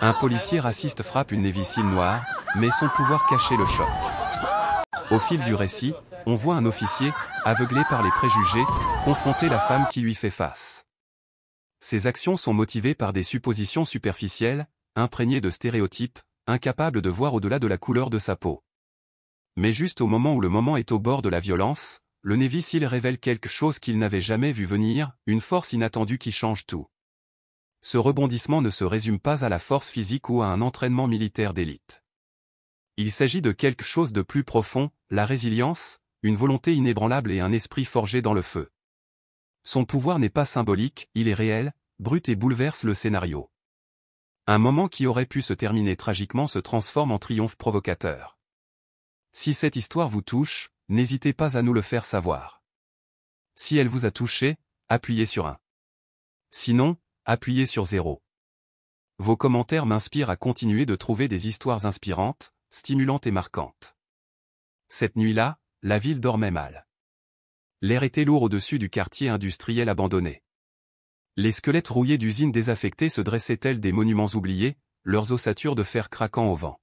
Un policier raciste frappe une névicile noire, mais son pouvoir cachait le choc. Au fil du récit, on voit un officier, aveuglé par les préjugés, confronter la femme qui lui fait face. Ses actions sont motivées par des suppositions superficielles, imprégnées de stéréotypes, incapables de voir au-delà de la couleur de sa peau. Mais juste au moment où le moment est au bord de la violence, le Navy SEAL révèle quelque chose qu'il n'avait jamais vu venir, une force inattendue qui change tout. Ce rebondissement ne se résume pas à la force physique ou à un entraînement militaire d'élite. Il s'agit de quelque chose de plus profond, la résilience, une volonté inébranlable et un esprit forgé dans le feu. Son pouvoir n'est pas symbolique, il est réel, brut et bouleverse le scénario. Un moment qui aurait pu se terminer tragiquement se transforme en triomphe provocateur. Si cette histoire vous touche, n'hésitez pas à nous le faire savoir. Si elle vous a touché, appuyez sur 1. Sinon, appuyez sur 0. Vos commentaires m'inspirent à continuer de trouver des histoires inspirantes, stimulantes et marquantes. Cette nuit-là, la ville dormait mal. L'air était lourd au-dessus du quartier industriel abandonné. Les squelettes rouillés d'usines désaffectées se dressaient tels des monuments oubliés, leurs ossatures de fer craquant au vent.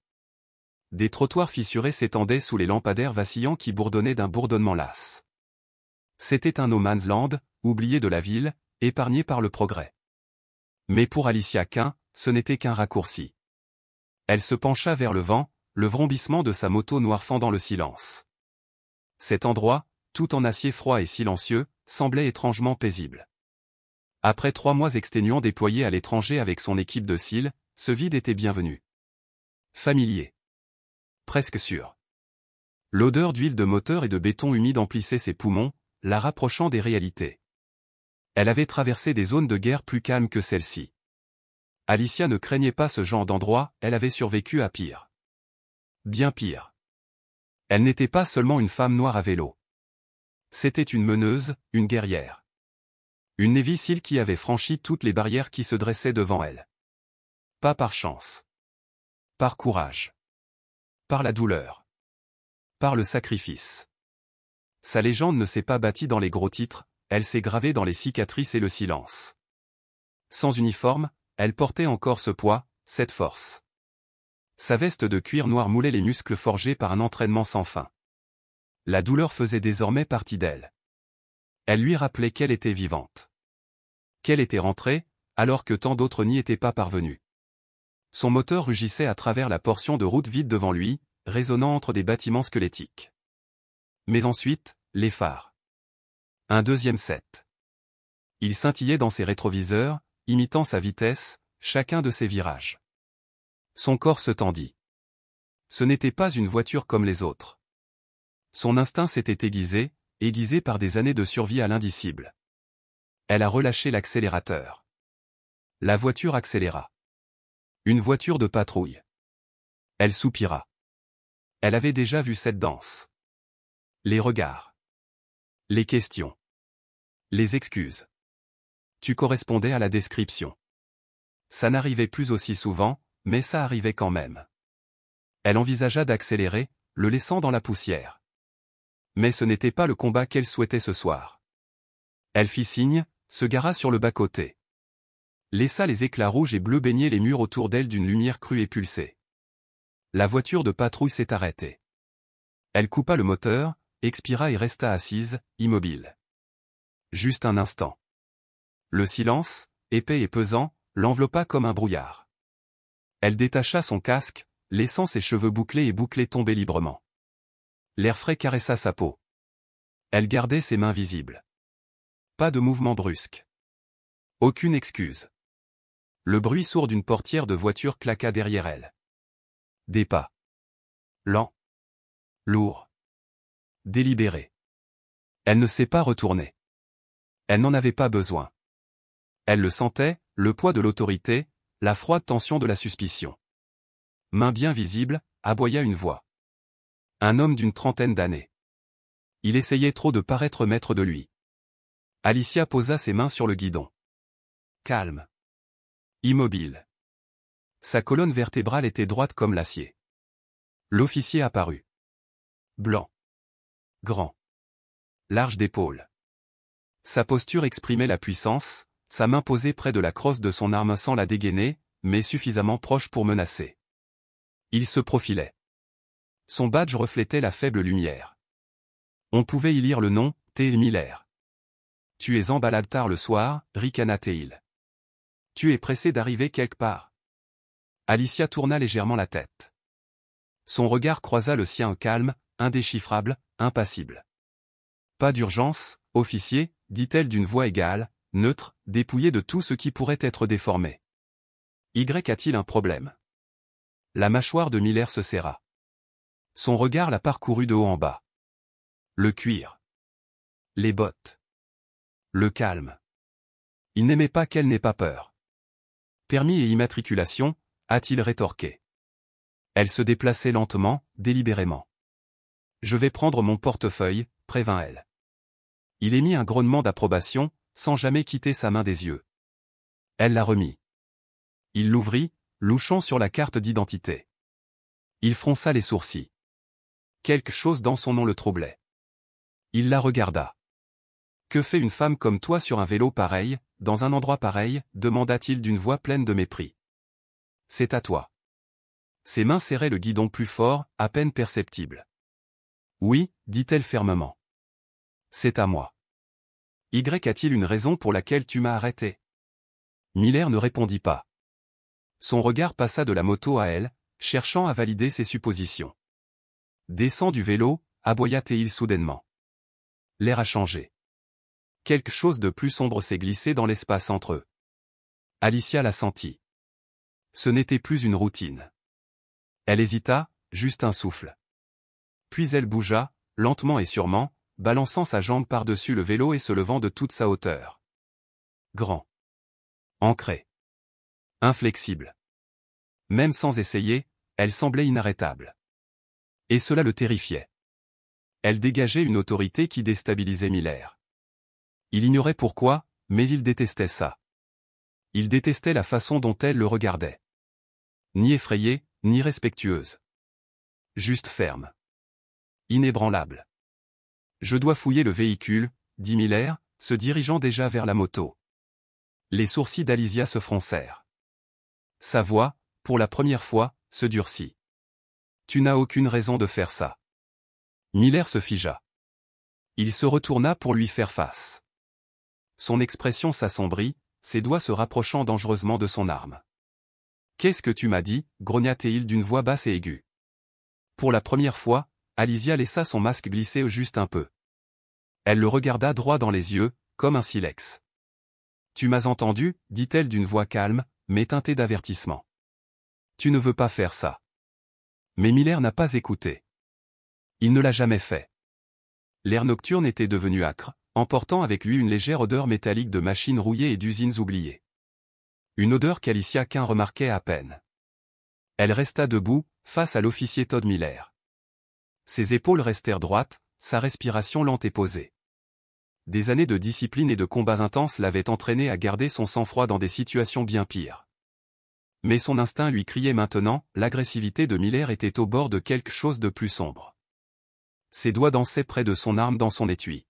Des trottoirs fissurés s'étendaient sous les lampadaires vacillants qui bourdonnaient d'un bourdonnement las. C'était un no man's land, oublié de la ville, épargné par le progrès. Mais pour Alicia Quinn, ce n'était qu'un raccourci. Elle se pencha vers le vent, le vrombissement de sa moto noire fendant le silence. Cet endroit, tout en acier froid et silencieux, semblait étrangement paisible. Après 3 mois exténuants déployés à l'étranger avec son équipe de SEAL, ce vide était bienvenu. Familier. Presque sûr. L'odeur d'huile de moteur et de béton humide emplissait ses poumons, la rapprochant des réalités. Elle avait traversé des zones de guerre plus calmes que celle-ci. Alicia ne craignait pas ce genre d'endroit, elle avait survécu à pire. Bien pire. Elle n'était pas seulement une femme noire à vélo. C'était une meneuse, une guerrière. Une Navy SEAL qui avait franchi toutes les barrières qui se dressaient devant elle. Pas par chance. Par courage. Par la douleur. Par le sacrifice. Sa légende ne s'est pas bâtie dans les gros titres, elle s'est gravée dans les cicatrices et le silence. Sans uniforme, elle portait encore ce poids, cette force. Sa veste de cuir noir moulait les muscles forgés par un entraînement sans fin. La douleur faisait désormais partie d'elle. Elle lui rappelait qu'elle était vivante. Qu'elle était rentrée, alors que tant d'autres n'y étaient pas parvenus. Son moteur rugissait à travers la portion de route vide devant lui, résonnant entre des bâtiments squelettiques. Mais ensuite, les phares. Un deuxième set. Il scintillait dans ses rétroviseurs, imitant sa vitesse, chacun de ses virages. Son corps se tendit. Ce n'était pas une voiture comme les autres. Son instinct s'était aiguisé par des années de survie à l'indicible. Elle a relâché l'accélérateur. La voiture accéléra. Une voiture de patrouille. Elle soupira. Elle avait déjà vu cette danse. Les regards. Les questions. Les excuses. Tu correspondais à la description. Ça n'arrivait plus aussi souvent, mais ça arrivait quand même. Elle envisagea d'accélérer, le laissant dans la poussière. Mais ce n'était pas le combat qu'elle souhaitait ce soir. Elle fit signe, se gara sur le bas-côté. Laissa les éclats rouges et bleus baigner les murs autour d'elle d'une lumière crue et pulsée. La voiture de patrouille s'est arrêtée. Elle coupa le moteur, expira et resta assise, immobile. Juste un instant. Le silence, épais et pesant, l'enveloppa comme un brouillard. Elle détacha son casque, laissant ses cheveux bouclés et bouclés tomber librement. L'air frais caressa sa peau. Elle gardait ses mains visibles. Pas de mouvement brusque. Aucune excuse. Le bruit sourd d'une portière de voiture claqua derrière elle. Des pas. Lents. Lourds. Délibérés. Elle ne s'est pas retournée. Elle n'en avait pas besoin. Elle le sentait, le poids de l'autorité, la froide tension de la suspicion. Main bien visible, aboya une voix. Un homme d'une trentaine d'années. Il essayait trop de paraître maître de lui. Alicia posa ses mains sur le guidon. Calme. Immobile. Sa colonne vertébrale était droite comme l'acier. L'officier apparut. Blanc. Grand. Large d'épaules. Sa posture exprimait la puissance, sa main posée près de la crosse de son arme sans la dégainer, mais suffisamment proche pour menacer. Il se profilait. Son badge reflétait la faible lumière. On pouvait y lire le nom, T. Miller. Tu es en balade tard le soir, ricana Teil. Tu es pressé d'arriver quelque part. Alicia tourna légèrement la tête. Son regard croisa le sien calme, indéchiffrable, impassible. Pas d'urgence, officier, dit-elle d'une voix égale, neutre, dépouillée de tout ce qui pourrait être déformé. Y a-t-il un problème? La mâchoire de Miller se serra. Son regard la parcourut de haut en bas. Le cuir. Les bottes. Le calme. Il n'aimait pas qu'elle n'ait pas peur. Permis et immatriculation, a-t-il rétorqué. Elle se déplaçait lentement, délibérément. Je vais prendre mon portefeuille, prévint-elle. Il émit un grognement d'approbation, sans jamais quitter sa main des yeux. Elle la remit. Il l'ouvrit, louchant sur la carte d'identité. Il fronça les sourcils. Quelque chose dans son nom le troublait. Il la regarda. Que fait une femme comme toi sur un vélo pareil, dans un endroit pareil, demanda-t-il d'une voix pleine de mépris. C'est à toi. Ses mains serraient le guidon plus fort, à peine perceptible. Oui, dit-elle fermement. C'est à moi. A-t-il une raison pour laquelle tu m'as arrêté? Miller ne répondit pas. Son regard passa de la moto à elle, cherchant à valider ses suppositions. Descends du vélo, aboya Teil soudainement. L'air a changé. Quelque chose de plus sombre s'est glissé dans l'espace entre eux. Alicia la sentit. Ce n'était plus une routine. Elle hésita, juste un souffle. Puis elle bougea, lentement et sûrement, balançant sa jambe par-dessus le vélo et se levant de toute sa hauteur. Grand. Ancré. Inflexible. Même sans essayer, elle semblait inarrêtable. Et cela le terrifiait. Elle dégageait une autorité qui déstabilisait Miller. Il ignorait pourquoi, mais il détestait ça. Il détestait la façon dont elle le regardait. Ni effrayée, ni respectueuse. Juste ferme. Inébranlable. Je dois fouiller le véhicule, dit Miller, se dirigeant déjà vers la moto. Les sourcils d'Alicia se froncèrent. Sa voix, pour la première fois, se durcit. Tu n'as aucune raison de faire ça. Miller se figea. Il se retourna pour lui faire face. Son expression s'assombrit, ses doigts se rapprochant dangereusement de son arme. Qu'est-ce que tu m'as dit, grogna-t-il d'une voix basse et aiguë. Pour la première fois, Alicia laissa son masque glisser juste un peu. Elle le regarda droit dans les yeux, comme un silex. Tu m'as entendu, dit-elle d'une voix calme, mais teintée d'avertissement. Tu ne veux pas faire ça. Mais Miller n'a pas écouté. Il ne l'a jamais fait. L'air nocturne était devenu âcre, emportant avec lui une légère odeur métallique de machines rouillées et d'usines oubliées. Une odeur qu'Alicia remarquait à peine. Elle resta debout, face à l'officier Todd Miller. Ses épaules restèrent droites, sa respiration lente et posée. Des années de discipline et de combats intenses l'avaient entraîné à garder son sang-froid dans des situations bien pires. Mais son instinct lui criait maintenant, l'agressivité de Miller était au bord de quelque chose de plus sombre. Ses doigts dansaient près de son arme dans son étui.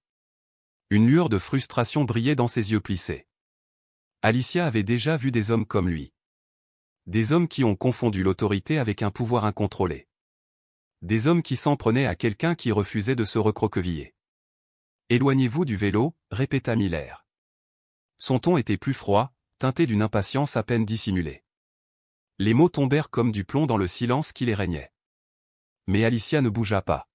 Une lueur de frustration brillait dans ses yeux plissés. Alicia avait déjà vu des hommes comme lui. Des hommes qui ont confondu l'autorité avec un pouvoir incontrôlé. Des hommes qui s'en prenaient à quelqu'un qui refusait de se recroqueviller. Éloignez-vous du vélo, répéta Miller. Son ton était plus froid, teinté d'une impatience à peine dissimulée. Les mots tombèrent comme du plomb dans le silence qui les régnait. Mais Alicia ne bougea pas.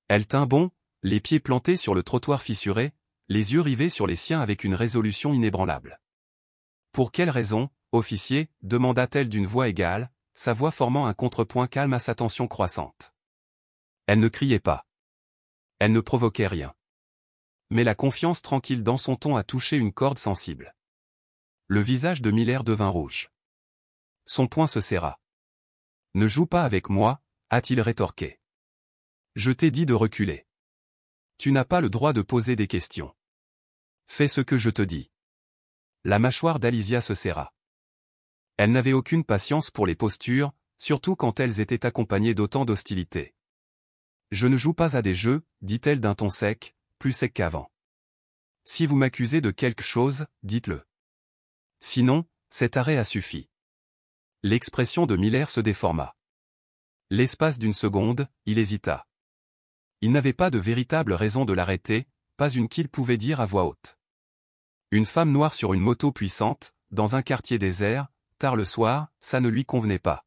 Elle tint bon, les pieds plantés sur le trottoir fissuré, les yeux rivés sur les siens avec une résolution inébranlable. Pour quelle raison, officier, demanda-t-elle d'une voix égale, sa voix formant un contrepoint calme à sa tension croissante. Elle ne criait pas. Elle ne provoquait rien. Mais la confiance tranquille dans son ton a touché une corde sensible. Le visage de Miller devint rouge. Son poing se serra. « Ne joue pas avec moi », a-t-il rétorqué. « Je t'ai dit de reculer. Tu n'as pas le droit de poser des questions. Fais ce que je te dis. » La mâchoire d'Alicia se serra. Elle n'avait aucune patience pour les postures, surtout quand elles étaient accompagnées d'autant d'hostilité. « Je ne joue pas à des jeux, dit-elle d'un ton sec, plus sec qu'avant. Si vous m'accusez de quelque chose, dites-le. Sinon, cet arrêt a suffi. L'expression de Miller se déforma. L'espace d'une seconde, il hésita. Il n'avait pas de véritable raison de l'arrêter, pas une qu'il pouvait dire à voix haute. Une femme noire sur une moto puissante, dans un quartier désert, tard le soir, ça ne lui convenait pas.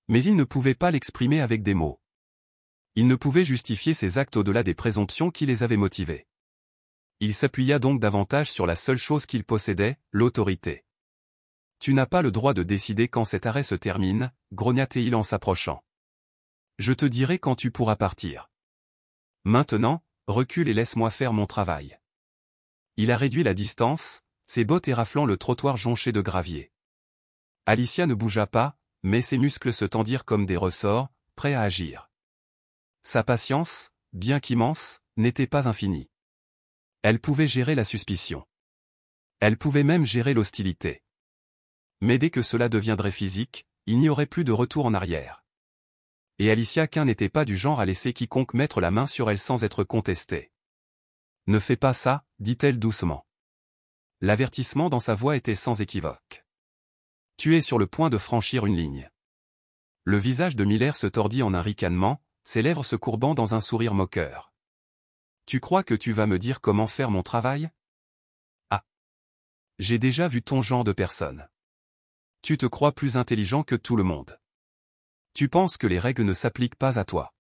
Mais il ne pouvait pas l'exprimer avec des mots. Il ne pouvait justifier ses actes au-delà des présomptions qui les avaient motivés. Il s'appuya donc davantage sur la seule chose qu'il possédait, l'autorité. Tu n'as pas le droit de décider quand cet arrêt se termine, grogna-t-il en s'approchant. Je te dirai quand tu pourras partir. Maintenant, recule et laisse-moi faire mon travail. Il a réduit la distance, ses bottes éraflant le trottoir jonché de gravier. Alicia ne bougea pas, mais ses muscles se tendirent comme des ressorts, prêts à agir. Sa patience, bien qu'immense, n'était pas infinie. Elle pouvait gérer la suspicion. Elle pouvait même gérer l'hostilité. Mais dès que cela deviendrait physique, il n'y aurait plus de retour en arrière. Et Alicia Quinn n'était pas du genre à laisser quiconque mettre la main sur elle sans être contestée. Ne fais pas ça, dit-elle doucement. L'avertissement dans sa voix était sans équivoque. Tu es sur le point de franchir une ligne. Le visage de Miller se tordit en un ricanement, ses lèvres se courbant dans un sourire moqueur. Tu crois que tu vas me dire comment faire mon travail? Ah. J'ai déjà vu ton genre de personne. Tu te crois plus intelligent que tout le monde. Tu penses que les règles ne s'appliquent pas à toi.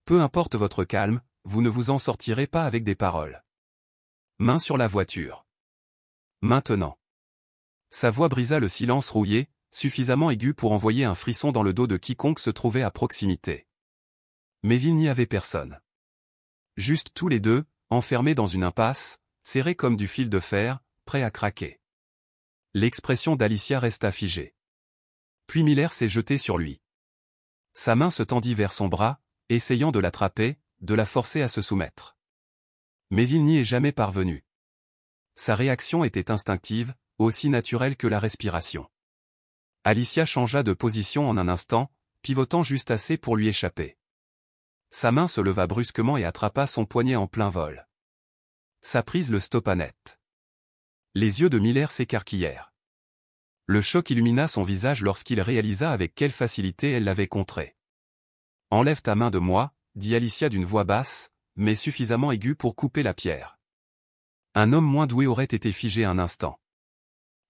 Peu importe votre calme, vous ne vous en sortirez pas avec des paroles. Main sur la voiture. Maintenant. Sa voix brisa le silence rouillé, suffisamment aigu pour envoyer un frisson dans le dos de quiconque se trouvait à proximité. Mais il n'y avait personne. Juste tous les deux, enfermés dans une impasse, serrés comme du fil de fer, prêts à craquer. L'expression d'Alicia resta figée. Puis Miller s'est jeté sur lui. Sa main se tendit vers son bras, essayant de l'attraper, de la forcer à se soumettre. Mais il n'y est jamais parvenu. Sa réaction était instinctive, aussi naturelle que la respiration. Alicia changea de position en un instant, pivotant juste assez pour lui échapper. Sa main se leva brusquement et attrapa son poignet en plein vol. Sa prise le stoppa net. Les yeux de Miller s'écarquillèrent. Le choc illumina son visage lorsqu'il réalisa avec quelle facilité elle l'avait contré. « Enlève ta main de moi », dit Alicia d'une voix basse, mais suffisamment aiguë pour couper la pierre. Un homme moins doué aurait été figé un instant.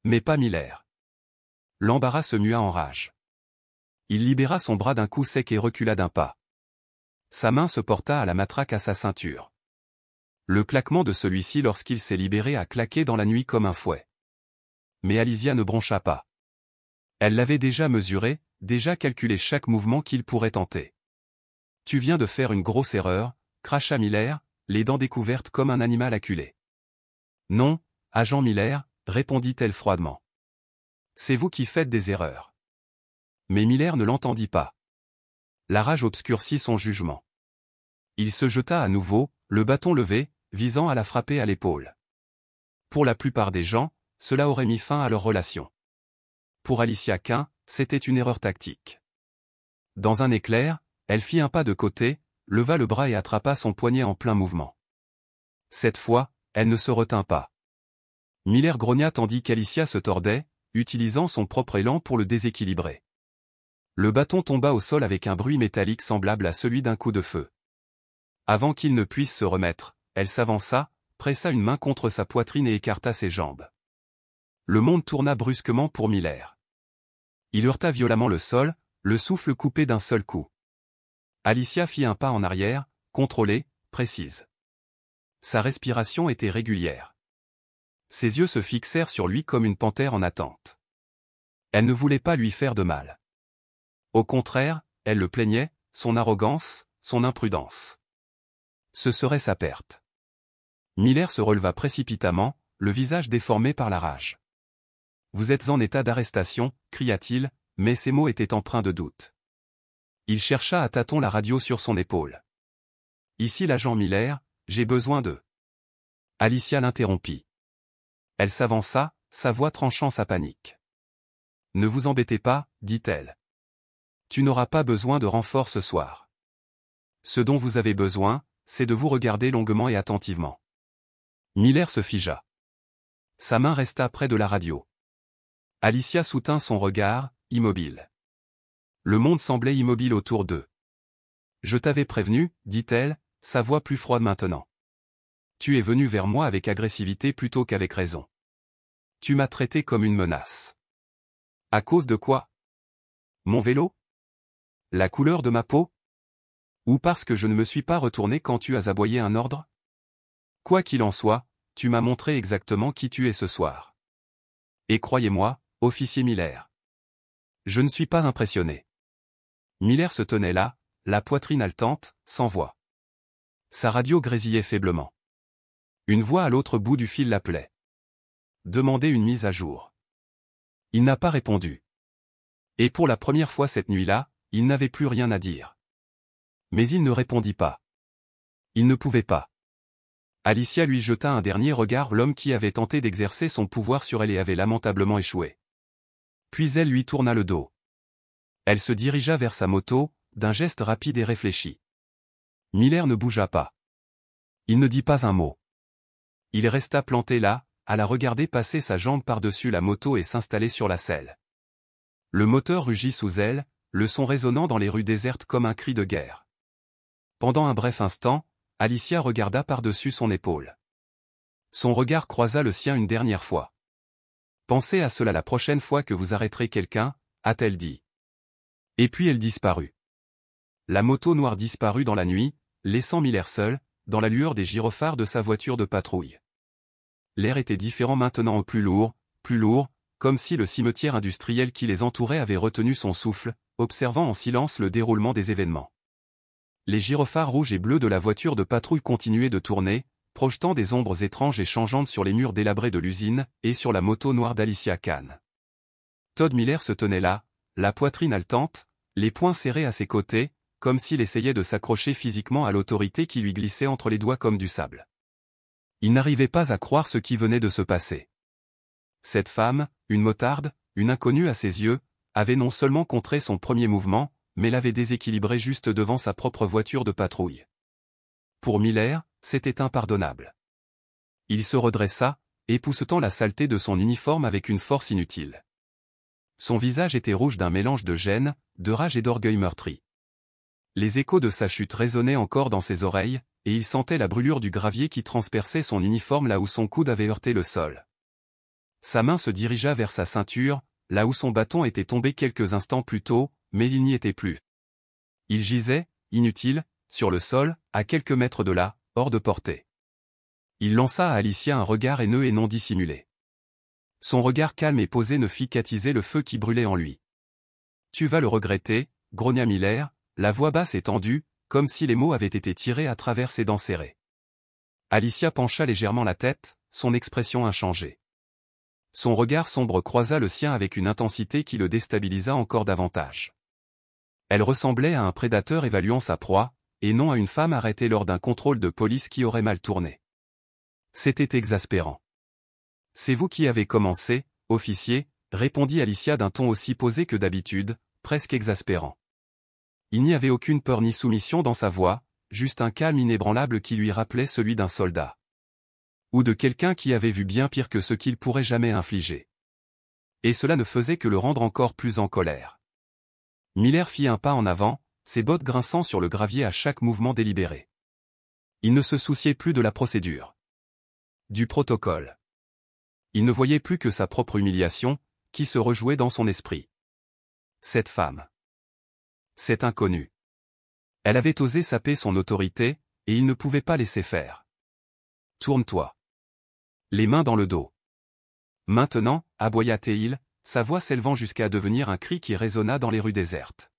Mais pas Miller. L'embarras se mua en rage. Il libéra son bras d'un coup sec et recula d'un pas. Sa main se porta à la matraque à sa ceinture. Le claquement de celui-ci lorsqu'il s'est libéré a claqué dans la nuit comme un fouet. Mais Alicia ne broncha pas. Elle l'avait déjà mesuré, déjà calculé chaque mouvement qu'il pourrait tenter. « Tu viens de faire une grosse erreur », cracha Miller, les dents découvertes comme un animal acculé. « Non, agent Miller », répondit-elle froidement. « C'est vous qui faites des erreurs. » Mais Miller ne l'entendit pas. La rage obscurcit son jugement. Il se jeta à nouveau, le bâton levé, visant à la frapper à l'épaule. Pour la plupart des gens, cela aurait mis fin à leur relation. Pour Alicia Quinn, c'était une erreur tactique. Dans un éclair, elle fit un pas de côté, leva le bras et attrapa son poignet en plein mouvement. Cette fois, elle ne se retint pas. Miller grogna tandis qu'Alicia se tordait, utilisant son propre élan pour le déséquilibrer. Le bâton tomba au sol avec un bruit métallique semblable à celui d'un coup de feu. Avant qu'il ne puisse se remettre, elle s'avança, pressa une main contre sa poitrine et écarta ses jambes. Le monde tourna brusquement pour Miller. Il heurta violemment le sol, le souffle coupé d'un seul coup. Alicia fit un pas en arrière, contrôlée, précise. Sa respiration était régulière. Ses yeux se fixèrent sur lui comme une panthère en attente. Elle ne voulait pas lui faire de mal. Au contraire, elle le plaignait, son arrogance, son imprudence. Ce serait sa perte. Miller se releva précipitamment, le visage déformé par la rage. « Vous êtes en état d'arrestation », cria-t-il, mais ses mots étaient empreints de doute. Il chercha à tâtons la radio sur son épaule. « Ici l'agent Miller, j'ai besoin de... » Alicia l'interrompit. Elle s'avança, sa voix tranchant sa panique. « Ne vous embêtez pas, dit-elle. Tu n'auras pas besoin de renfort ce soir. Ce dont vous avez besoin, c'est de vous regarder longuement et attentivement. » Miller se figea. Sa main resta près de la radio. Alicia soutint son regard, immobile. Le monde semblait immobile autour d'eux. « Je t'avais prévenu, dit-elle, sa voix plus froide maintenant. Tu es venu vers moi avec agressivité plutôt qu'avec raison. Tu m'as traité comme une menace. À cause de quoi? Mon vélo? La couleur de ma peau? Ou parce que je ne me suis pas retourné quand tu as aboyé un ordre? Quoi qu'il en soit, tu m'as montré exactement qui tu es ce soir. Et croyez-moi, officier Miller. Je ne suis pas impressionné. » Miller se tenait là, la poitrine haletante, sans voix. Sa radio grésillait faiblement. Une voix à l'autre bout du fil l'appelait. Demandez une mise à jour. Il n'a pas répondu. Et pour la première fois cette nuit-là, il n'avait plus rien à dire. Mais il ne répondit pas. Il ne pouvait pas. Alicia lui jeta un dernier regard, l'homme qui avait tenté d'exercer son pouvoir sur elle et avait lamentablement échoué. Puis elle lui tourna le dos. Elle se dirigea vers sa moto, d'un geste rapide et réfléchi. Miller ne bougea pas. Il ne dit pas un mot. Il resta planté là, à la regarder passer sa jambe par-dessus la moto et s'installer sur la selle. Le moteur rugit sous elle, le son résonnant dans les rues désertes comme un cri de guerre. Pendant un bref instant, Alicia regarda par-dessus son épaule. Son regard croisa le sien une dernière fois. « Pensez à cela la prochaine fois que vous arrêterez quelqu'un, a-t-elle dit. Et puis elle disparut. La moto noire disparut dans la nuit, laissant Miller seul, dans la lueur des gyrophares de sa voiture de patrouille. L'air était différent maintenant, au plus lourd, comme si le cimetière industriel qui les entourait avait retenu son souffle, observant en silence le déroulement des événements. Les gyrophares rouges et bleus de la voiture de patrouille continuaient de tourner, projetant des ombres étranges et changeantes sur les murs délabrés de l'usine, et sur la moto noire d'Alicia Kahn. Todd Miller se tenait là, la poitrine haletante, les poings serrés à ses côtés, comme s'il essayait de s'accrocher physiquement à l'autorité qui lui glissait entre les doigts comme du sable. Il n'arrivait pas à croire ce qui venait de se passer. Cette femme, une motarde, une inconnue à ses yeux, avait non seulement contré son premier mouvement, mais l'avait déséquilibré juste devant sa propre voiture de patrouille. Pour Miller, c'était impardonnable. Il se redressa, époussetant la saleté de son uniforme avec une force inutile. Son visage était rouge d'un mélange de gêne, de rage et d'orgueil meurtri. Les échos de sa chute résonnaient encore dans ses oreilles, et il sentait la brûlure du gravier qui transperçait son uniforme là où son coude avait heurté le sol. Sa main se dirigea vers sa ceinture, là où son bâton était tombé quelques instants plus tôt, mais il n'y était plus. Il gisait, inutile, sur le sol, à quelques mètres de là, hors de portée. Il lança à Alicia un regard haineux et non dissimulé. Son regard calme et posé ne fit qu'attiser le feu qui brûlait en lui. « Tu vas le regretter, » grogna Miller, la voix basse et tendue, comme si les mots avaient été tirés à travers ses dents serrées. Alicia pencha légèrement la tête, son expression inchangée. Son regard sombre croisa le sien avec une intensité qui le déstabilisa encore davantage. Elle ressemblait à un prédateur évaluant sa proie, et non à une femme arrêtée lors d'un contrôle de police qui aurait mal tourné. C'était exaspérant. « C'est vous qui avez commencé, officier, » répondit Alicia d'un ton aussi posé que d'habitude, presque exaspérant. Il n'y avait aucune peur ni soumission dans sa voix, juste un calme inébranlable qui lui rappelait celui d'un soldat. Ou de quelqu'un qui avait vu bien pire que ce qu'il pourrait jamais infliger. Et cela ne faisait que le rendre encore plus en colère. Miller fit un pas en avant, ses bottes grinçant sur le gravier à chaque mouvement délibéré. Il ne se souciait plus de la procédure. Du protocole. Il ne voyait plus que sa propre humiliation, qui se rejouait dans son esprit. Cette femme. Cette inconnue. Elle avait osé saper son autorité, et il ne pouvait pas laisser faire. « Tourne-toi. » Les mains dans le dos. Maintenant, aboya-t-il, sa voix s'élevant jusqu'à devenir un cri qui résonna dans les rues désertes.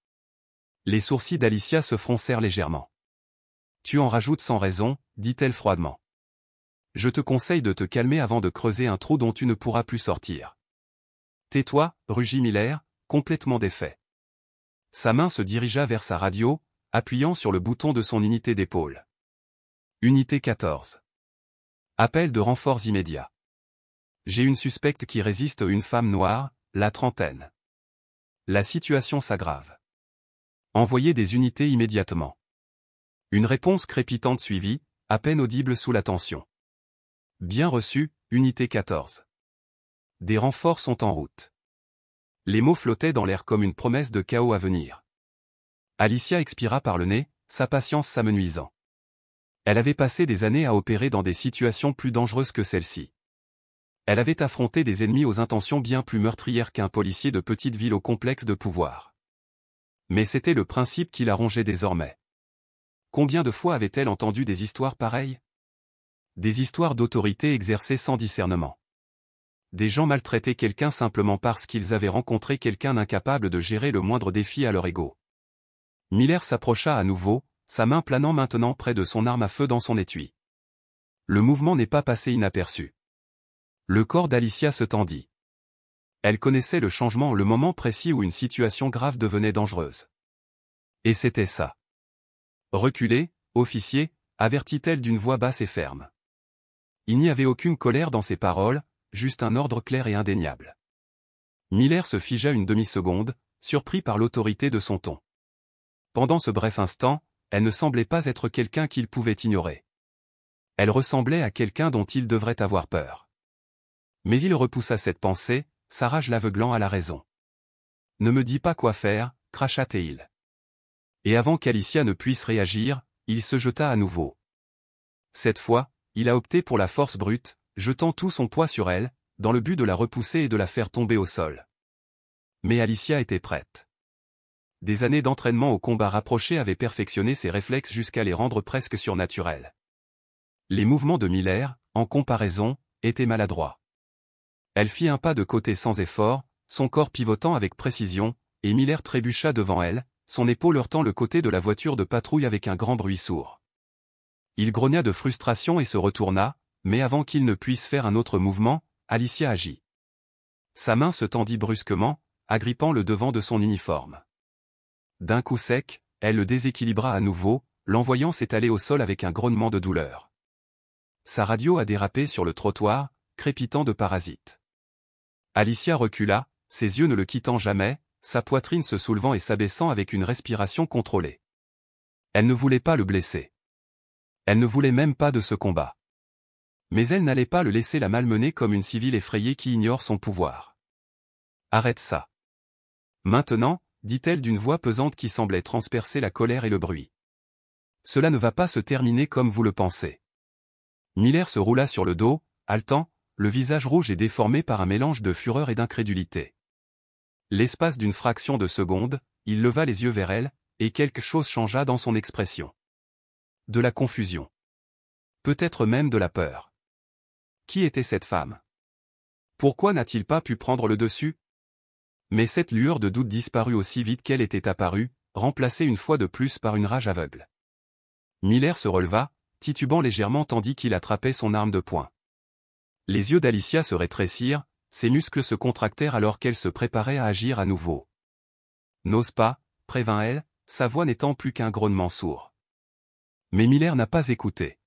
Les sourcils d'Alicia se froncèrent légèrement. « Tu en rajoutes sans raison, » dit-elle froidement. « Je te conseille de te calmer avant de creuser un trou dont tu ne pourras plus sortir. »« Tais-toi, » rugit Miller, complètement défait. Sa main se dirigea vers sa radio, appuyant sur le bouton de son unité d'épaule. Unité 14. Appel de renforts immédiats. J'ai une suspecte qui résiste, une femme noire, la trentaine. La situation s'aggrave. Envoyez des unités immédiatement. Une réponse crépitante suivit, à peine audible sous la tension. Bien reçu, unité 14. Des renforts sont en route. Les mots flottaient dans l'air comme une promesse de chaos à venir. Alicia expira par le nez, sa patience s'amenuisant. Elle avait passé des années à opérer dans des situations plus dangereuses que celle-ci. Elle avait affronté des ennemis aux intentions bien plus meurtrières qu'un policier de petite ville au complexe de pouvoir. Mais c'était le principe qui la rongeait désormais. Combien de fois avait-elle entendu des histoires pareilles? Des histoires d'autorité exercées sans discernement. Des gens maltraitaient quelqu'un simplement parce qu'ils avaient rencontré quelqu'un d'incapable de gérer le moindre défi à leur ego. Miller s'approcha à nouveau, sa main planant maintenant près de son arme à feu dans son étui. Le mouvement n'est pas passé inaperçu. Le corps d'Alicia se tendit. Elle connaissait le changement, le moment précis où une situation grave devenait dangereuse. Et c'était ça. Reculez, officier, avertit-elle d'une voix basse et ferme. Il n'y avait aucune colère dans ses paroles, juste un ordre clair et indéniable. Miller se figea une demi-seconde, surpris par l'autorité de son ton. Pendant ce bref instant, elle ne semblait pas être quelqu'un qu'il pouvait ignorer. Elle ressemblait à quelqu'un dont il devrait avoir peur. Mais il repoussa cette pensée, sa rage l'aveuglant à la raison. « Ne me dis pas quoi faire », cracha-t-il. Et avant qu'Alicia ne puisse réagir, il se jeta à nouveau. Cette fois, il a opté pour la force brute, jetant tout son poids sur elle, dans le but de la repousser et de la faire tomber au sol. Mais Alicia était prête. Des années d'entraînement au combat rapproché avaient perfectionné ses réflexes jusqu'à les rendre presque surnaturels. Les mouvements de Miller, en comparaison, étaient maladroits. Elle fit un pas de côté sans effort, son corps pivotant avec précision, et Miller trébucha devant elle, son épaule heurtant le côté de la voiture de patrouille avec un grand bruit sourd. Il grogna de frustration et se retourna, mais avant qu'il ne puisse faire un autre mouvement, Alicia agit. Sa main se tendit brusquement, agrippant le devant de son uniforme. D'un coup sec, elle le déséquilibra à nouveau, l'envoyant s'étaler au sol avec un grognement de douleur. Sa radio a dérapé sur le trottoir, crépitant de parasites. Alicia recula, ses yeux ne le quittant jamais, sa poitrine se soulevant et s'abaissant avec une respiration contrôlée. Elle ne voulait pas le blesser. Elle ne voulait même pas de ce combat. Mais elle n'allait pas le laisser la malmener comme une civile effrayée qui ignore son pouvoir. « Arrête ça. » Maintenant, dit-elle d'une voix pesante qui semblait transpercer la colère et le bruit. « Cela ne va pas se terminer comme vous le pensez. » Miller se roula sur le dos, haletant, le visage rouge et déformé par un mélange de fureur et d'incrédulité. L'espace d'une fraction de seconde, il leva les yeux vers elle, et quelque chose changea dans son expression. De la confusion. Peut-être même de la peur. Qui était cette femme? Pourquoi n'a-t-il pas pu prendre le dessus? Mais cette lueur de doute disparut aussi vite qu'elle était apparue, remplacée une fois de plus par une rage aveugle. Miller se releva, titubant légèrement tandis qu'il attrapait son arme de poing. Les yeux d'Alicia se rétrécirent, ses muscles se contractèrent alors qu'elle se préparait à agir à nouveau. « N'ose pas », prévint-elle, sa voix n'étant plus qu'un grognement sourd. Mais Miller n'a pas écouté.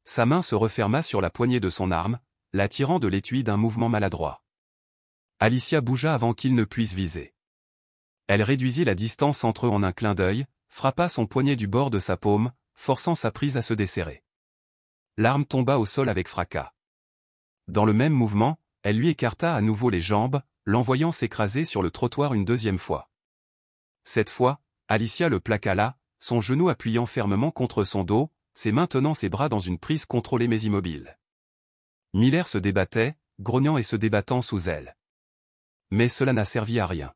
Sa main se referma sur la poignée de son arme, la tirant de l'étui d'un mouvement maladroit. Alicia bougea avant qu'il ne puisse viser. Elle réduisit la distance entre eux en un clin d'œil, frappa son poignet du bord de sa paume, forçant sa prise à se desserrer. L'arme tomba au sol avec fracas. Dans le même mouvement, elle lui écarta à nouveau les jambes, l'envoyant s'écraser sur le trottoir une deuxième fois. Cette fois, Alicia le plaqua là, son genou appuyant fermement contre son dos, ses mains tenant ses bras dans une prise contrôlée mais immobile. Miller se débattait, grognant et se débattant sous elle. Mais cela n'a servi à rien.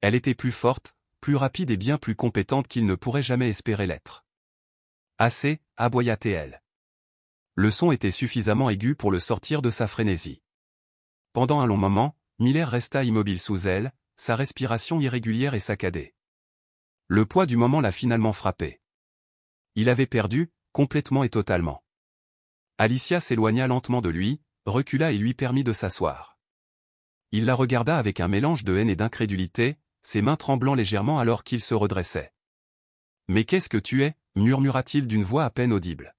Elle était plus forte, plus rapide et bien plus compétente qu'il ne pourrait jamais espérer l'être. Assez, aboya-t-elle. Le son était suffisamment aigu pour le sortir de sa frénésie. Pendant un long moment, Miller resta immobile sous elle, sa respiration irrégulière et saccadée. Le poids du moment l'a finalement frappé. Il avait perdu, complètement et totalement. Alicia s'éloigna lentement de lui, recula et lui permit de s'asseoir. Il la regarda avec un mélange de haine et d'incrédulité, ses mains tremblant légèrement alors qu'il se redressait. « Mais qu'est-ce que tu es » murmura-t-il d'une voix à peine audible.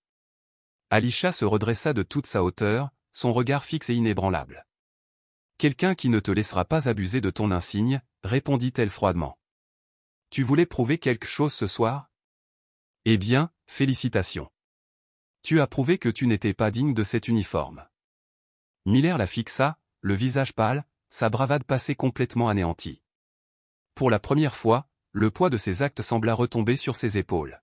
Alicia se redressa de toute sa hauteur, son regard fixe et inébranlable. « Quelqu'un qui ne te laissera pas abuser de ton insigne, répondit-elle froidement. « Tu voulais prouver quelque chose ce soir ? Eh bien, félicitations. Tu as prouvé que tu n'étais pas digne de cet uniforme. » Miller la fixa, le visage pâle, sa bravade passait complètement anéantie. Pour la première fois, le poids de ses actes sembla retomber sur ses épaules.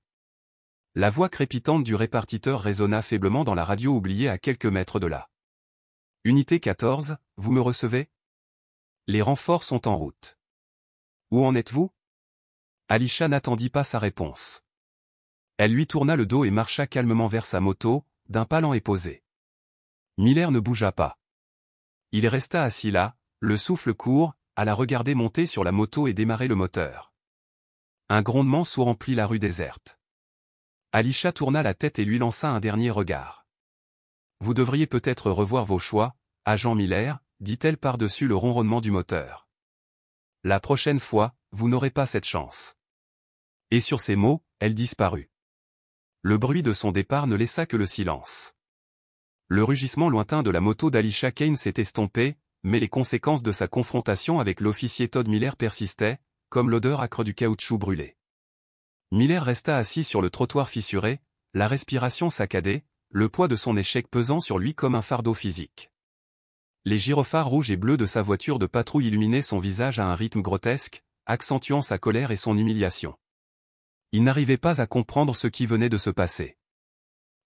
La voix crépitante du répartiteur résonna faiblement dans la radio oubliée à quelques mètres de là. « Unité 14, vous me recevez? Les renforts sont en route. Où en êtes-vous » Alisha n'attendit pas sa réponse. Elle lui tourna le dos et marcha calmement vers sa moto, d'un pas lent et posé. Miller ne bougea pas. Il resta assis là, le souffle court, à la regarder monter sur la moto et démarrer le moteur. Un grondement sourd remplit la rue déserte. Alisha tourna la tête et lui lança un dernier regard. « Vous devriez peut-être revoir vos choix, agent Miller, » dit-elle par-dessus le ronronnement du moteur. « La prochaine fois, vous n'aurez pas cette chance. » Et sur ces mots, elle disparut. Le bruit de son départ ne laissa que le silence. Le rugissement lointain de la moto d'Alisha Kane s'est estompé, mais les conséquences de sa confrontation avec l'officier Todd Miller persistaient, comme l'odeur âcre du caoutchouc brûlé. Miller resta assis sur le trottoir fissuré, la respiration saccadée, le poids de son échec pesant sur lui comme un fardeau physique. Les gyrophares rouges et bleus de sa voiture de patrouille illuminaient son visage à un rythme grotesque, accentuant sa colère et son humiliation. Il n'arrivait pas à comprendre ce qui venait de se passer.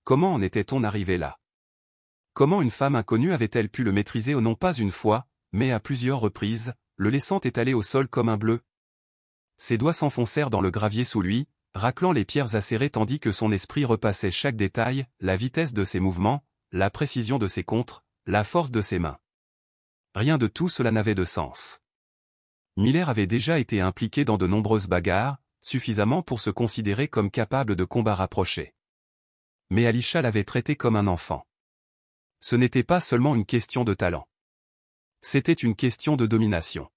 Comment en était-on arrivé là? Comment une femme inconnue avait-elle pu le maîtriser non pas une fois, mais à plusieurs reprises, le laissant étalé au sol comme un bleu? Ses doigts s'enfoncèrent dans le gravier sous lui, raclant les pierres acérées tandis que son esprit repassait chaque détail, la vitesse de ses mouvements, la précision de ses contres, la force de ses mains. Rien de tout cela n'avait de sens. Miller avait déjà été impliqué dans de nombreuses bagarres, suffisamment pour se considérer comme capable de combats rapprochés. Mais Alisha l'avait traité comme un enfant. Ce n'était pas seulement une question de talent. C'était une question de domination.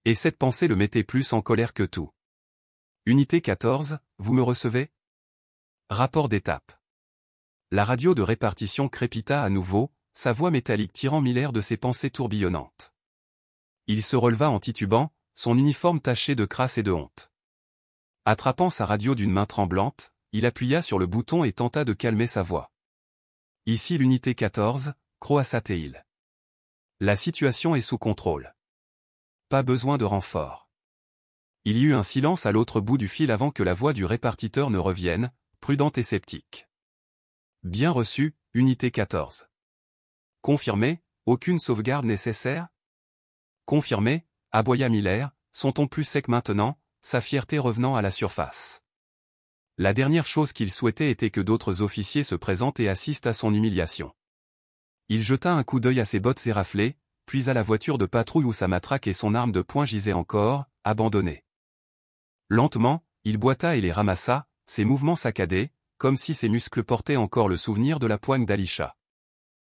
Et cette pensée le mettait plus en colère que tout. Unité 14, vous me recevez? Rapport d'étape. La radio de répartition crépita à nouveau, sa voix métallique tirant Miller de ses pensées tourbillonnantes. Il se releva en titubant, son uniforme taché de crasse et de honte. Attrapant sa radio d'une main tremblante, il appuya sur le bouton et tenta de calmer sa voix. Ici l'unité 14, Croassateil. La situation est sous contrôle. Pas besoin de renfort. Il y eut un silence à l'autre bout du fil avant que la voix du répartiteur ne revienne, prudente et sceptique. Bien reçu, unité 14. Confirmé, aucune sauvegarde nécessaire? Confirmé, aboya Miller, son ton plus sec maintenant, sa fierté revenant à la surface. La dernière chose qu'il souhaitait était que d'autres officiers se présentent et assistent à son humiliation. Il jeta un coup d'œil à ses bottes éraflées, puis à la voiture de patrouille où sa matraque et son arme de poing gisaient encore, abandonnées. Lentement, il boita et les ramassa, ses mouvements saccadés, comme si ses muscles portaient encore le souvenir de la poigne d'Alisha.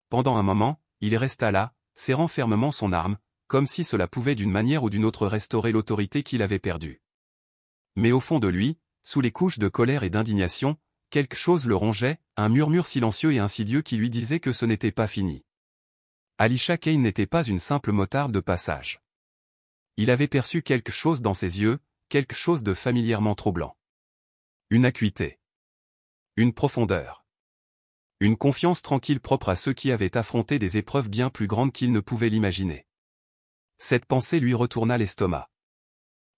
Pendant un moment, il resta là, serrant fermement son arme, comme si cela pouvait d'une manière ou d'une autre restaurer l'autorité qu'il avait perdue. Mais au fond de lui, sous les couches de colère et d'indignation, quelque chose le rongeait, un murmure silencieux et insidieux qui lui disait que ce n'était pas fini. Alisha Kane n'était pas une simple motarde de passage. Il avait perçu quelque chose dans ses yeux, quelque chose de familièrement troublant. Une acuité. Une profondeur. Une confiance tranquille propre à ceux qui avaient affronté des épreuves bien plus grandes qu'ils ne pouvaient l'imaginer. Cette pensée lui retourna l'estomac.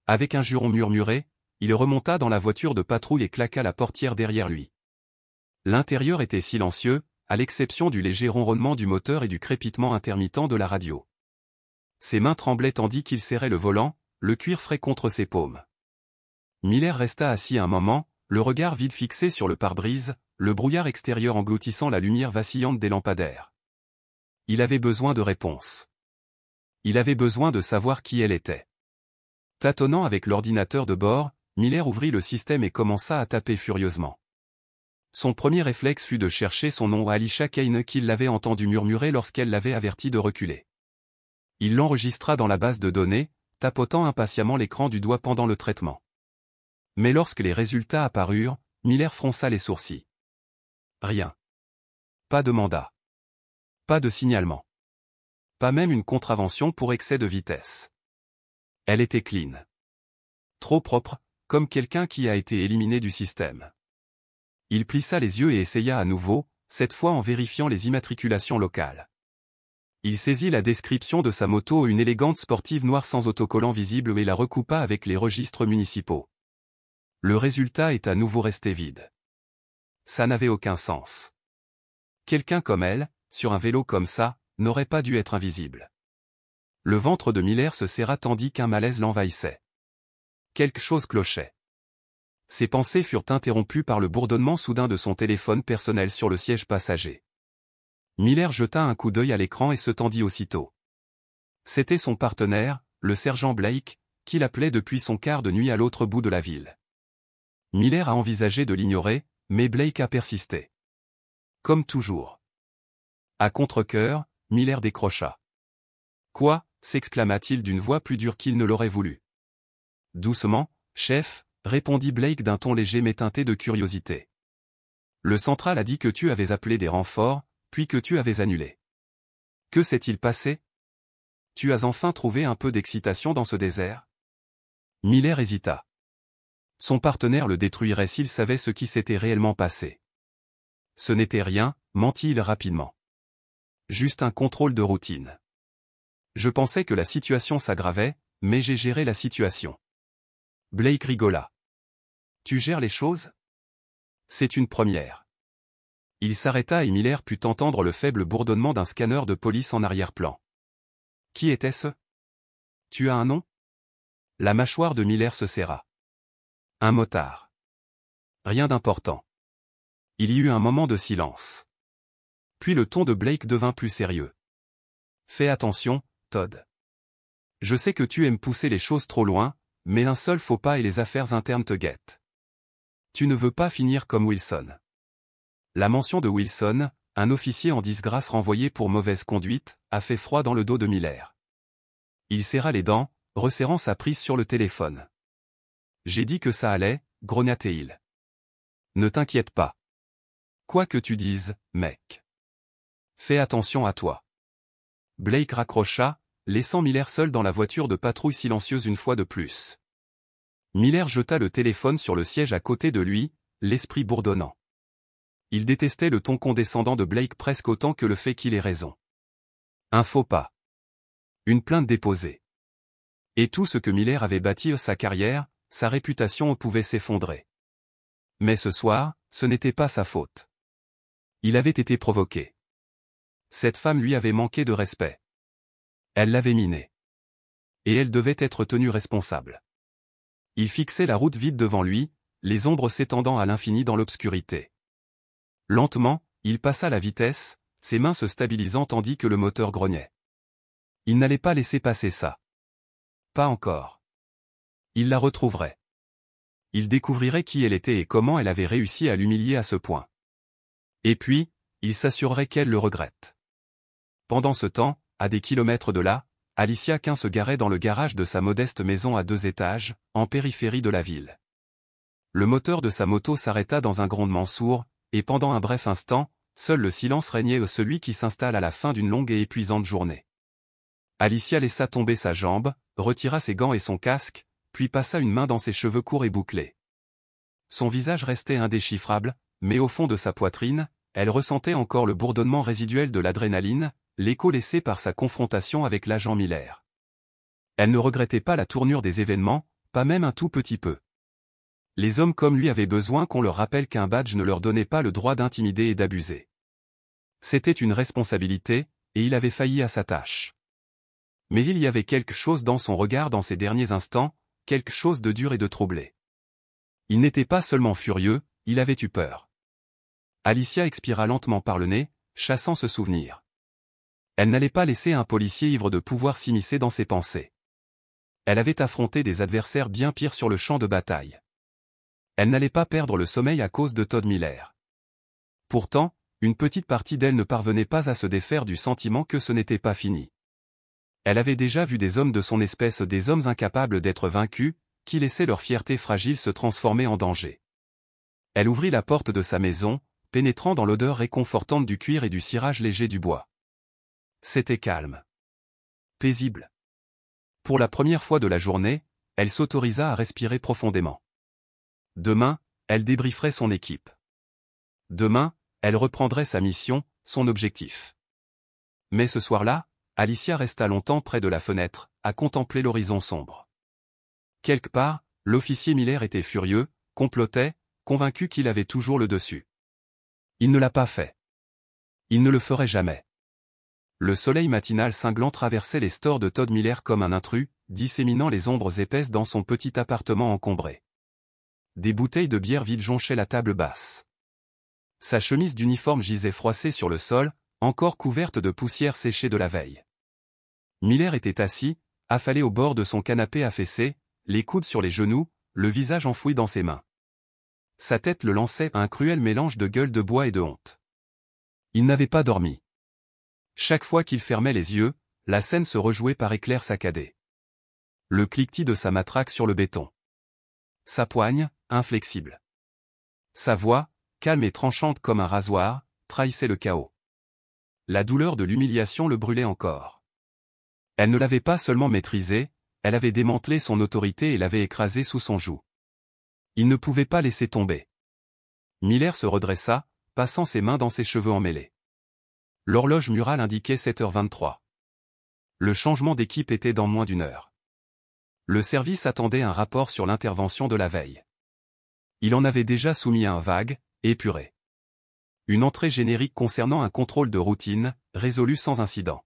Avec un juron murmuré, il remonta dans la voiture de patrouille et claqua la portière derrière lui. L'intérieur était silencieux, à l'exception du léger ronronnement du moteur et du crépitement intermittent de la radio. Ses mains tremblaient tandis qu'il serrait le volant, le cuir frais contre ses paumes. Miller resta assis un moment, le regard vide fixé sur le pare-brise, le brouillard extérieur engloutissant la lumière vacillante des lampadaires. Il avait besoin de réponses. Il avait besoin de savoir qui elle était. Tâtonnant avec l'ordinateur de bord, Miller ouvrit le système et commença à taper furieusement. Son premier réflexe fut de chercher son nom à Alisha Kane qu'il l'avait entendu murmurer lorsqu'elle l'avait averti de reculer. Il l'enregistra dans la base de données, tapotant impatiemment l'écran du doigt pendant le traitement. Mais lorsque les résultats apparurent, Miller fronça les sourcils. Rien. Pas de mandat. Pas de signalement. Pas même une contravention pour excès de vitesse. Elle était clean. Trop propre, comme quelqu'un qui a été éliminé du système. Il plissa les yeux et essaya à nouveau, cette fois en vérifiant les immatriculations locales. Il saisit la description de sa moto, une élégante sportive noire sans autocollant visible, et la recoupa avec les registres municipaux. Le résultat est à nouveau resté vide. Ça n'avait aucun sens. Quelqu'un comme elle, sur un vélo comme ça, n'aurait pas dû être invisible. Le ventre de Miller se serra tandis qu'un malaise l'envahissait. Quelque chose clochait. Ses pensées furent interrompues par le bourdonnement soudain de son téléphone personnel sur le siège passager. Miller jeta un coup d'œil à l'écran et se tendit aussitôt. C'était son partenaire, le sergent Blake, qui l'appelait depuis son quart de nuit à l'autre bout de la ville. Miller a envisagé de l'ignorer, mais Blake a persisté. Comme toujours. À contre-cœur, Miller décrocha. « Quoi » s'exclama-t-il d'une voix plus dure qu'il ne l'aurait voulu. « Doucement, chef » répondit Blake d'un ton léger mais teinté de curiosité. « Le central a dit que tu avais appelé des renforts, puis que tu avais annulé. Que s'est-il passé? Tu as enfin trouvé un peu d'excitation dans ce désert ?» Miller hésita. Son partenaire le détruirait s'il savait ce qui s'était réellement passé. « Ce n'était rien » mentit-il rapidement. « Juste un contrôle de routine. Je pensais que la situation s'aggravait, mais j'ai géré la situation. » Blake rigola. « Tu gères les choses? C'est une première. » Il s'arrêta et Miller put entendre le faible bourdonnement d'un scanner de police en arrière-plan. « Qui était-ce? Tu as un nom? » La mâchoire de Miller se serra. « Un motard. » Rien d'important. Il y eut un moment de silence. Puis le ton de Blake devint plus sérieux. « Fais attention, Todd. Je sais que tu aimes pousser les choses trop loin, mais un seul faux pas et les affaires internes te guettent. Tu ne veux pas finir comme Wilson. » La mention de Wilson, un officier en disgrâce renvoyé pour mauvaise conduite, a fait froid dans le dos de Miller. Il serra les dents, resserrant sa prise sur le téléphone. « J'ai dit que ça allait, grogna-t-il. Ne t'inquiète pas. Quoi que tu dises, mec. Fais attention à toi. » Blake raccrocha, laissant Miller seul dans la voiture de patrouille silencieuse une fois de plus. Miller jeta le téléphone sur le siège à côté de lui, l'esprit bourdonnant. Il détestait le ton condescendant de Blake presque autant que le fait qu'il ait raison. Un faux pas. Une plainte déposée. Et tout ce que Miller avait bâti, sa carrière, sa réputation pouvait s'effondrer. Mais ce soir, ce n'était pas sa faute. Il avait été provoqué. Cette femme lui avait manqué de respect. Elle l'avait miné. Et elle devait être tenue responsable. Il fixait la route vide devant lui, les ombres s'étendant à l'infini dans l'obscurité. Lentement, il passa la vitesse, ses mains se stabilisant tandis que le moteur grognait. Il n'allait pas laisser passer ça. Pas encore. Il la retrouverait. Il découvrirait qui elle était et comment elle avait réussi à l'humilier à ce point. Et puis, il s'assurerait qu'elle le regrette. Pendant ce temps, à des kilomètres de là, Alicia Quinn se garait dans le garage de sa modeste maison à 2 étages, en périphérie de la ville. Le moteur de sa moto s'arrêta dans un grondement sourd, et pendant un bref instant, seul le silence régnait, celui qui s'installe à la fin d'une longue et épuisante journée. Alicia laissa tomber sa jambe, retira ses gants et son casque, puis passa une main dans ses cheveux courts et bouclés. Son visage restait indéchiffrable, mais au fond de sa poitrine, elle ressentait encore le bourdonnement résiduel de l'adrénaline, l'écho laissé par sa confrontation avec l'agent Miller. Elle ne regrettait pas la tournure des événements, pas même un tout petit peu. Les hommes comme lui avaient besoin qu'on leur rappelle qu'un badge ne leur donnait pas le droit d'intimider et d'abuser. C'était une responsabilité, et il avait failli à sa tâche. Mais il y avait quelque chose dans son regard dans ces derniers instants, quelque chose de dur et de troublé. Il n'était pas seulement furieux, il avait eu peur. Alicia expira lentement par le nez, chassant ce souvenir. Elle n'allait pas laisser un policier ivre de pouvoir s'immiscer dans ses pensées. Elle avait affronté des adversaires bien pires sur le champ de bataille. Elle n'allait pas perdre le sommeil à cause de Todd Miller. Pourtant, une petite partie d'elle ne parvenait pas à se défaire du sentiment que ce n'était pas fini. Elle avait déjà vu des hommes de son espèce, des hommes incapables d'être vaincus, qui laissaient leur fierté fragile se transformer en danger. Elle ouvrit la porte de sa maison, pénétrant dans l'odeur réconfortante du cuir et du cirage léger du bois. C'était calme. Paisible. Pour la première fois de la journée, elle s'autorisa à respirer profondément. Demain, elle débrieferait son équipe. Demain, elle reprendrait sa mission, son objectif. Mais ce soir-là, Alicia resta longtemps près de la fenêtre, à contempler l'horizon sombre. Quelque part, l'officier Miller était furieux, complotait, convaincu qu'il avait toujours le dessus. Il ne l'a pas fait. Il ne le ferait jamais. Le soleil matinal cinglant traversait les stores de Todd Miller comme un intrus, disséminant les ombres épaisses dans son petit appartement encombré. Des bouteilles de bière vides jonchaient la table basse. Sa chemise d'uniforme gisait froissée sur le sol, encore couverte de poussière séchée de la veille. Miller était assis, affalé au bord de son canapé affaissé, les coudes sur les genoux, le visage enfoui dans ses mains. Sa tête le lançait à un cruel mélange de gueule de bois et de honte. Il n'avait pas dormi. Chaque fois qu'il fermait les yeux, la scène se rejouait par éclairs saccadés. Le cliquetis de sa matraque sur le béton. Sa poigne, inflexible. Sa voix, calme et tranchante comme un rasoir, trahissait le chaos. La douleur de l'humiliation le brûlait encore. Elle ne l'avait pas seulement maîtrisé, elle avait démantelé son autorité et l'avait écrasé sous son joug. Il ne pouvait pas laisser tomber. Miller se redressa, passant ses mains dans ses cheveux emmêlés. L'horloge murale indiquait 7h23. Le changement d'équipe était dans moins d'une heure. Le service attendait un rapport sur l'intervention de la veille. Il en avait déjà soumis un vague, épuré. Une entrée générique concernant un contrôle de routine, résolu sans incident.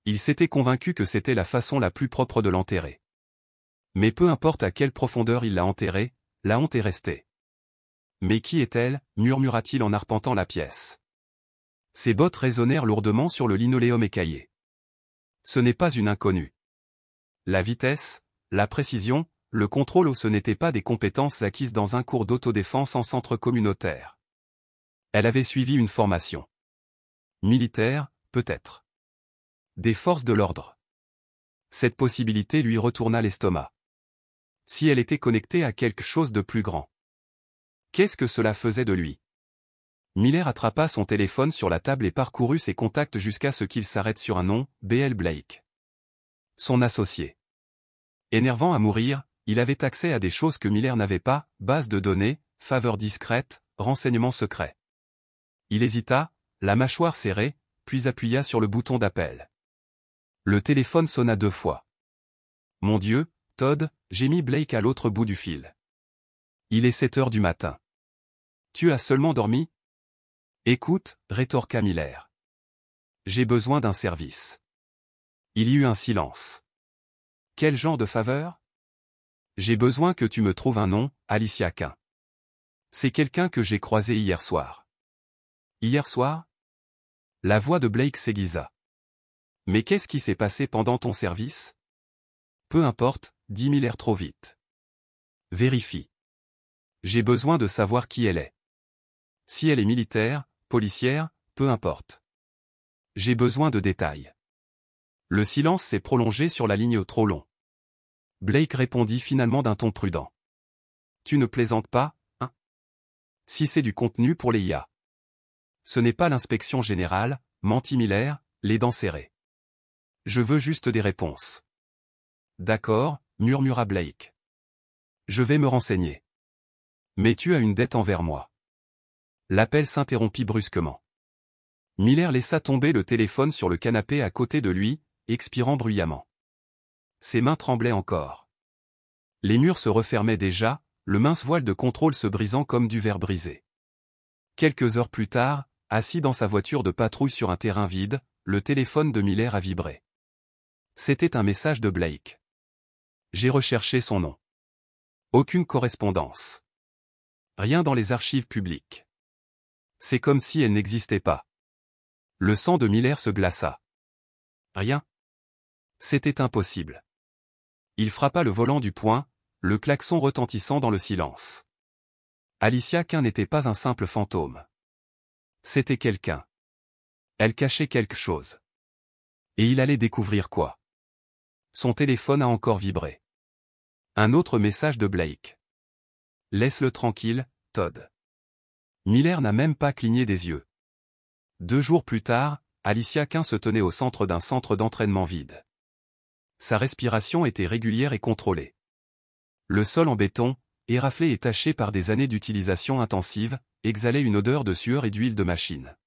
Il s'était convaincu que c'était la façon la plus propre de l'enterrer. Mais peu importe à quelle profondeur il l'a enterrée, la honte est restée. Mais qui est-elle, murmura-t-il en arpentant la pièce. Ses bottes résonnèrent lourdement sur le linoléum écaillé. Ce n'est pas une inconnue. La vitesse, la précision, le contrôle ce n'étaient pas des compétences acquises dans un cours d'autodéfense en centre communautaire. Elle avait suivi une formation. Militaire, peut-être. Des forces de l'ordre. Cette possibilité lui retourna l'estomac. Si elle était connectée à quelque chose de plus grand. Qu'est-ce que cela faisait de lui? Miller attrapa son téléphone sur la table et parcourut ses contacts jusqu'à ce qu'il s'arrête sur un nom, B.L. Blake. Son associé. Énervant à mourir, il avait accès à des choses que Miller n'avait pas, base de données, faveurs discrètes, renseignements secrets. Il hésita, la mâchoire serrée, puis appuya sur le bouton d'appel. Le téléphone sonna 2 fois. Mon Dieu, Todd, gémit Blake à l'autre bout du fil. Il est 7 heures du matin. Tu as seulement dormi? Écoute, rétorqua Miller. J'ai besoin d'un service. Il y eut un silence. Quel genre de faveur? J'ai besoin que tu me trouves un nom, Alicia Quinn. C'est quelqu'un que j'ai croisé hier soir. Hier soir? La voix de Blake s'aiguisa. Mais qu'est-ce qui s'est passé pendant ton service? Peu importe, dit Miller trop vite. Vérifie. J'ai besoin de savoir qui elle est. Si elle est militaire, policière, peu importe. J'ai besoin de détails. Le silence s'est prolongé sur la ligne trop long. Blake répondit finalement d'un ton prudent. Tu ne plaisantes pas, hein? Si c'est du contenu pour les IA. Ce n'est pas l'inspection générale, mentit Miller, les dents serrées. Je veux juste des réponses. D'accord, murmura Blake. Je vais me renseigner. Mais tu as une dette envers moi. L'appel s'interrompit brusquement. Miller laissa tomber le téléphone sur le canapé à côté de lui, expirant bruyamment. Ses mains tremblaient encore. Les murs se refermaient déjà, le mince voile de contrôle se brisant comme du verre brisé. Quelques heures plus tard, assis dans sa voiture de patrouille sur un terrain vide, le téléphone de Miller a vibré. C'était un message de Blake. J'ai recherché son nom. Aucune correspondance. Rien dans les archives publiques. C'est comme si elle n'existait pas. Le sang de Miller se glaça. Rien. C'était impossible. Il frappa le volant du poing, le klaxon retentissant dans le silence. Alicia Quinn n'était pas un simple fantôme. C'était quelqu'un. Elle cachait quelque chose. Et il allait découvrir quoi? Son téléphone a encore vibré. Un autre message de Blake. Laisse-le tranquille, Todd. Miller n'a même pas cligné des yeux. 2 jours plus tard, Alicia Quinn se tenait au centre d'un centre d'entraînement vide. Sa respiration était régulière et contrôlée. Le sol en béton, éraflé et taché par des années d'utilisation intensive, exhalait une odeur de sueur et d'huile de machine.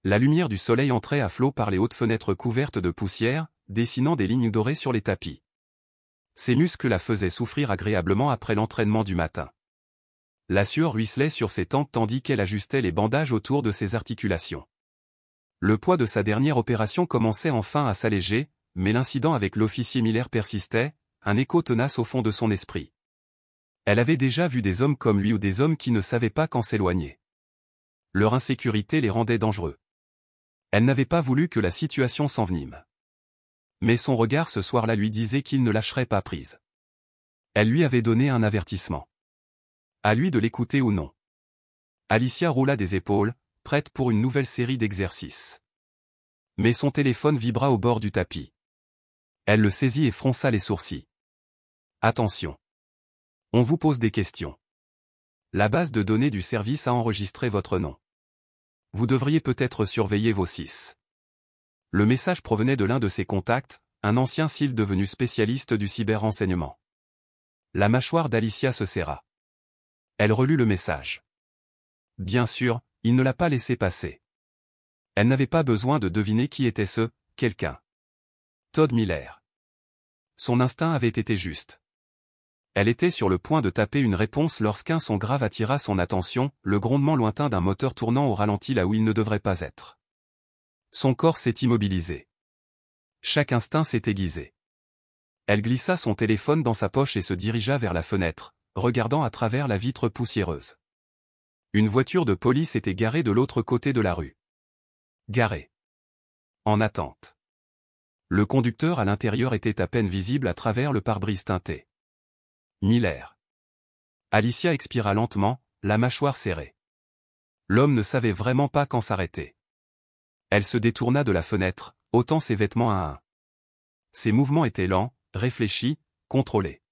La lumière du soleil entrait à flot par les hautes fenêtres couvertes de poussière, dessinant des lignes dorées sur les tapis. Ses muscles la faisaient souffrir agréablement après l'entraînement du matin. La sueur ruisselait sur ses tempes tandis qu'elle ajustait les bandages autour de ses articulations. Le poids de sa dernière opération commençait enfin à s'alléger, mais l'incident avec l'officier Miller persistait, un écho tenace au fond de son esprit. Elle avait déjà vu des hommes comme lui ou des hommes qui ne savaient pas quand s'éloigner. Leur insécurité les rendait dangereux. Elle n'avait pas voulu que la situation s'envenime. Mais son regard ce soir-là lui disait qu'il ne lâcherait pas prise. Elle lui avait donné un avertissement. À lui de l'écouter ou non. Alicia roula des épaules, prête pour une nouvelle série d'exercices. Mais son téléphone vibra au bord du tapis. Elle le saisit et fronça les sourcils. Attention. On vous pose des questions. La base de données du service a enregistré votre nom. Vous devriez peut-être surveiller vos 6. Le message provenait de l'un de ses contacts, un ancien SEAL devenu spécialiste du cyber-renseignement. La mâchoire d'Alicia se serra. Elle relut le message. Bien sûr, il ne l'a pas laissé passer. Elle n'avait pas besoin de deviner qui était ce « quelqu'un ». Todd Miller. Son instinct avait été juste. Elle était sur le point de taper une réponse lorsqu'un son grave attira son attention, le grondement lointain d'un moteur tournant au ralenti là où il ne devrait pas être. Son corps s'est immobilisé. Chaque instinct s'est aiguisé. Elle glissa son téléphone dans sa poche et se dirigea vers la fenêtre, regardant à travers la vitre poussiéreuse. Une voiture de police était garée de l'autre côté de la rue. Garée. En attente. Le conducteur à l'intérieur était à peine visible à travers le pare-brise teinté. Miller. Alicia expira lentement, la mâchoire serrée. L'homme ne savait vraiment pas quand s'arrêter. Elle se détourna de la fenêtre, ôtant ses vêtements un à un. Ses mouvements étaient lents, réfléchis, contrôlés.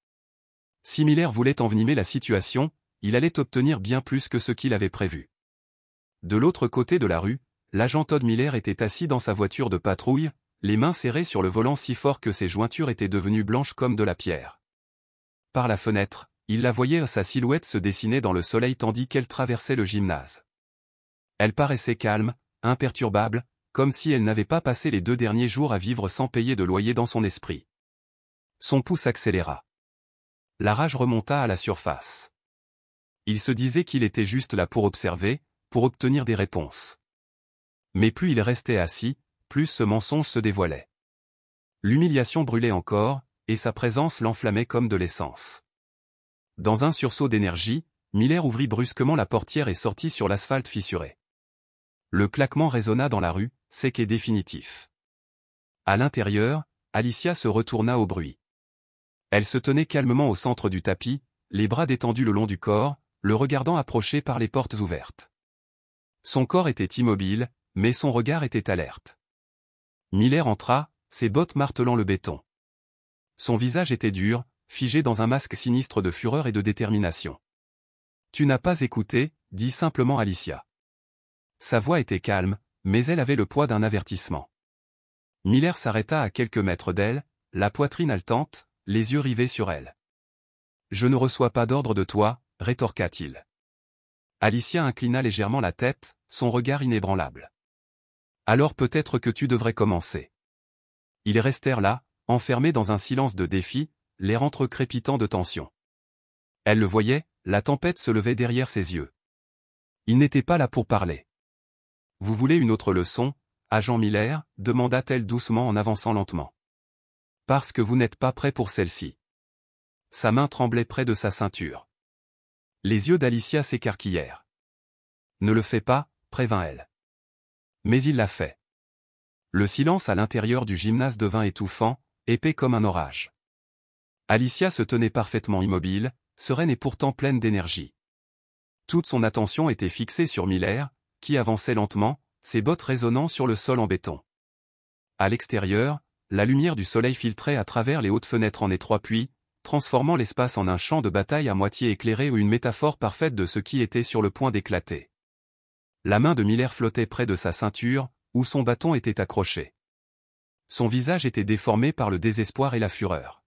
Si Miller voulait envenimer la situation, il allait obtenir bien plus que ce qu'il avait prévu. De l'autre côté de la rue, l'agent Todd Miller était assis dans sa voiture de patrouille, les mains serrées sur le volant si fort que ses jointures étaient devenues blanches comme de la pierre. Par la fenêtre, il la voyait, sa silhouette se dessiner dans le soleil tandis qu'elle traversait le gymnase. Elle paraissait calme, imperturbable, comme si elle n'avait pas passé les 2 derniers jours à vivre sans payer de loyer dans son esprit. Son pouls s'accéléra. La rage remonta à la surface. Il se disait qu'il était juste là pour observer, pour obtenir des réponses. Mais plus il restait assis, plus ce mensonge se dévoilait. L'humiliation brûlait encore, et sa présence l'enflammait comme de l'essence. Dans un sursaut d'énergie, Miller ouvrit brusquement la portière et sortit sur l'asphalte fissuré. Le claquement résonna dans la rue, sec et définitif. À l'intérieur, Alicia se retourna au bruit. Elle se tenait calmement au centre du tapis, les bras détendus le long du corps, le regardant approcher par les portes ouvertes. Son corps était immobile, mais son regard était alerte. Miller entra, ses bottes martelant le béton. Son visage était dur, figé dans un masque sinistre de fureur et de détermination. « Tu n'as pas écouté », dit simplement Alicia. Sa voix était calme, mais elle avait le poids d'un avertissement. Miller s'arrêta à quelques mètres d'elle, la poitrine haletante, les yeux rivés sur elle. « Je ne reçois pas d'ordre de toi », rétorqua-t-il. Alicia inclina légèrement la tête, son regard inébranlable. « Alors peut-être que tu devrais commencer. » Ils restèrent là, enfermés dans un silence de défi, l'air entrecrépitant de tension. Elle le voyait, la tempête se levait derrière ses yeux. Il n'était pas là pour parler. « Vous voulez une autre leçon, agent Miller » demanda-t-elle doucement en avançant lentement. « Parce que vous n'êtes pas prêt pour celle-ci. » Sa main tremblait près de sa ceinture. Les yeux d'Alicia s'écarquillèrent. « Ne le fais pas » prévint-elle. Mais il l'a fait. Le silence à l'intérieur du gymnase devint étouffant, épais comme un orage. Alicia se tenait parfaitement immobile, sereine et pourtant pleine d'énergie. Toute son attention était fixée sur Miller, qui avançait lentement, ses bottes résonnant sur le sol en béton. À l'extérieur, la lumière du soleil filtrait à travers les hautes fenêtres en étroit puits, transformant l'espace en un champ de bataille à moitié éclairé ou une métaphore parfaite de ce qui était sur le point d'éclater. La main de Miller flottait près de sa ceinture, où son bâton était accroché. Son visage était déformé par le désespoir et la fureur.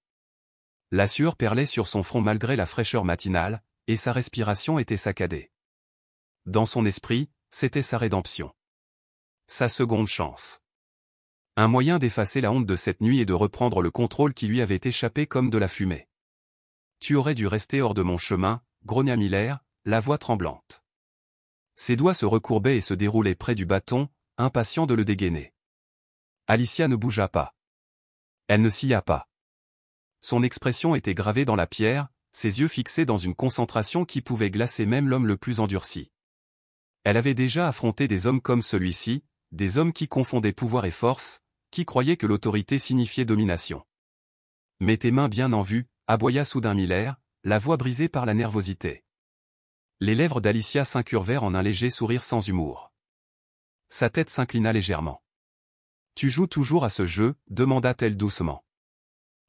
La sueur perlait sur son front malgré la fraîcheur matinale, et sa respiration était saccadée. Dans son esprit, c'était sa rédemption. Sa seconde chance. Un moyen d'effacer la honte de cette nuit et de reprendre le contrôle qui lui avait échappé comme de la fumée. Tu aurais dû rester hors de mon chemin, grogna Miller, la voix tremblante. Ses doigts se recourbaient et se déroulaient près du bâton, impatient de le dégainer. Alicia ne bougea pas. Elle ne sia pas. Son expression était gravée dans la pierre, ses yeux fixés dans une concentration qui pouvait glacer même l'homme le plus endurci. Elle avait déjà affronté des hommes comme celui-ci, des hommes qui confondaient pouvoir et force, qui croyaient que l'autorité signifiait domination. « Mets tes mains bien en vue », aboya soudain Miller, la voix brisée par la nervosité. Les lèvres d'Alicia s'incurvèrent en un léger sourire sans humour. Sa tête s'inclina légèrement. « Tu joues toujours à ce jeu ?» demanda-t-elle doucement.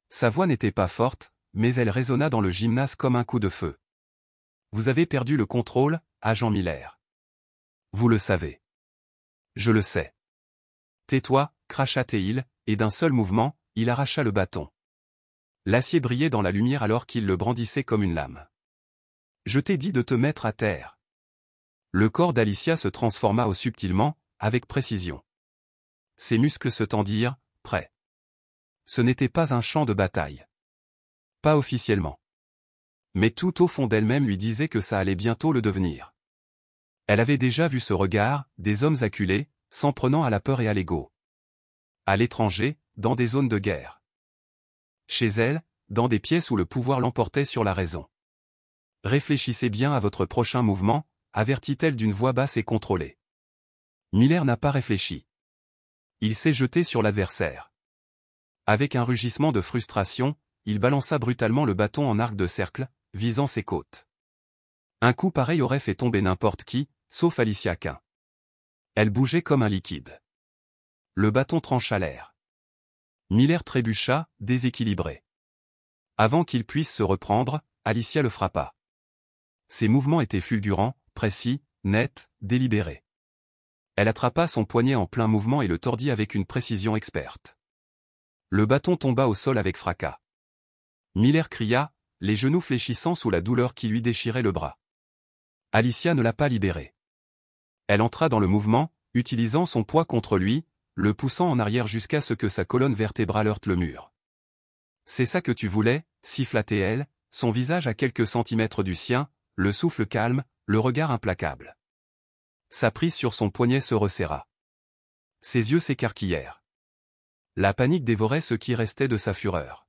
Sa voix n'était pas forte, mais elle résonna dans le gymnase comme un coup de feu. « Vous avez perdu le contrôle, agent Miller. Vous le savez. Je le sais. » « Tais-toi » cracha Théil, et d'un seul mouvement, il arracha le bâton. L'acier brillait dans la lumière alors qu'il le brandissait comme une lame. « Je t'ai dit de te mettre à terre. » Le corps d'Alicia se transforma subtilement, avec précision. Ses muscles se tendirent, prêts. Ce n'était pas un champ de bataille. Pas officiellement. Mais tout au fond d'elle-même lui disait que ça allait bientôt le devenir. Elle avait déjà vu ce regard, des hommes acculés, s'en prenant à la peur et à l'ego. À l'étranger, dans des zones de guerre. Chez elle, dans des pièces où le pouvoir l'emportait sur la raison. Réfléchissez bien à votre prochain mouvement, avertit-elle d'une voix basse et contrôlée. Miller n'a pas réfléchi. Il s'est jeté sur l'adversaire. Avec un rugissement de frustration, il balança brutalement le bâton en arc de cercle, visant ses côtes. Un coup pareil aurait fait tomber n'importe qui, sauf Alicia Quinn. Elle bougeait comme un liquide. Le bâton trancha l'air. Miller trébucha, déséquilibré. Avant qu'il puisse se reprendre, Alicia le frappa. Ses mouvements étaient fulgurants, précis, nets, délibérés. Elle attrapa son poignet en plein mouvement et le tordit avec une précision experte. Le bâton tomba au sol avec fracas. Miller cria, les genoux fléchissant sous la douleur qui lui déchirait le bras. Alicia ne l'a pas libéré. Elle entra dans le mouvement, utilisant son poids contre lui, le poussant en arrière jusqu'à ce que sa colonne vertébrale heurte le mur. « C'est ça que tu voulais » siffla-t-elle, son visage à quelques centimètres du sien, le souffle calme, le regard implacable. Sa prise sur son poignet se resserra. Ses yeux s'écarquillèrent. La panique dévorait ce qui restait de sa fureur.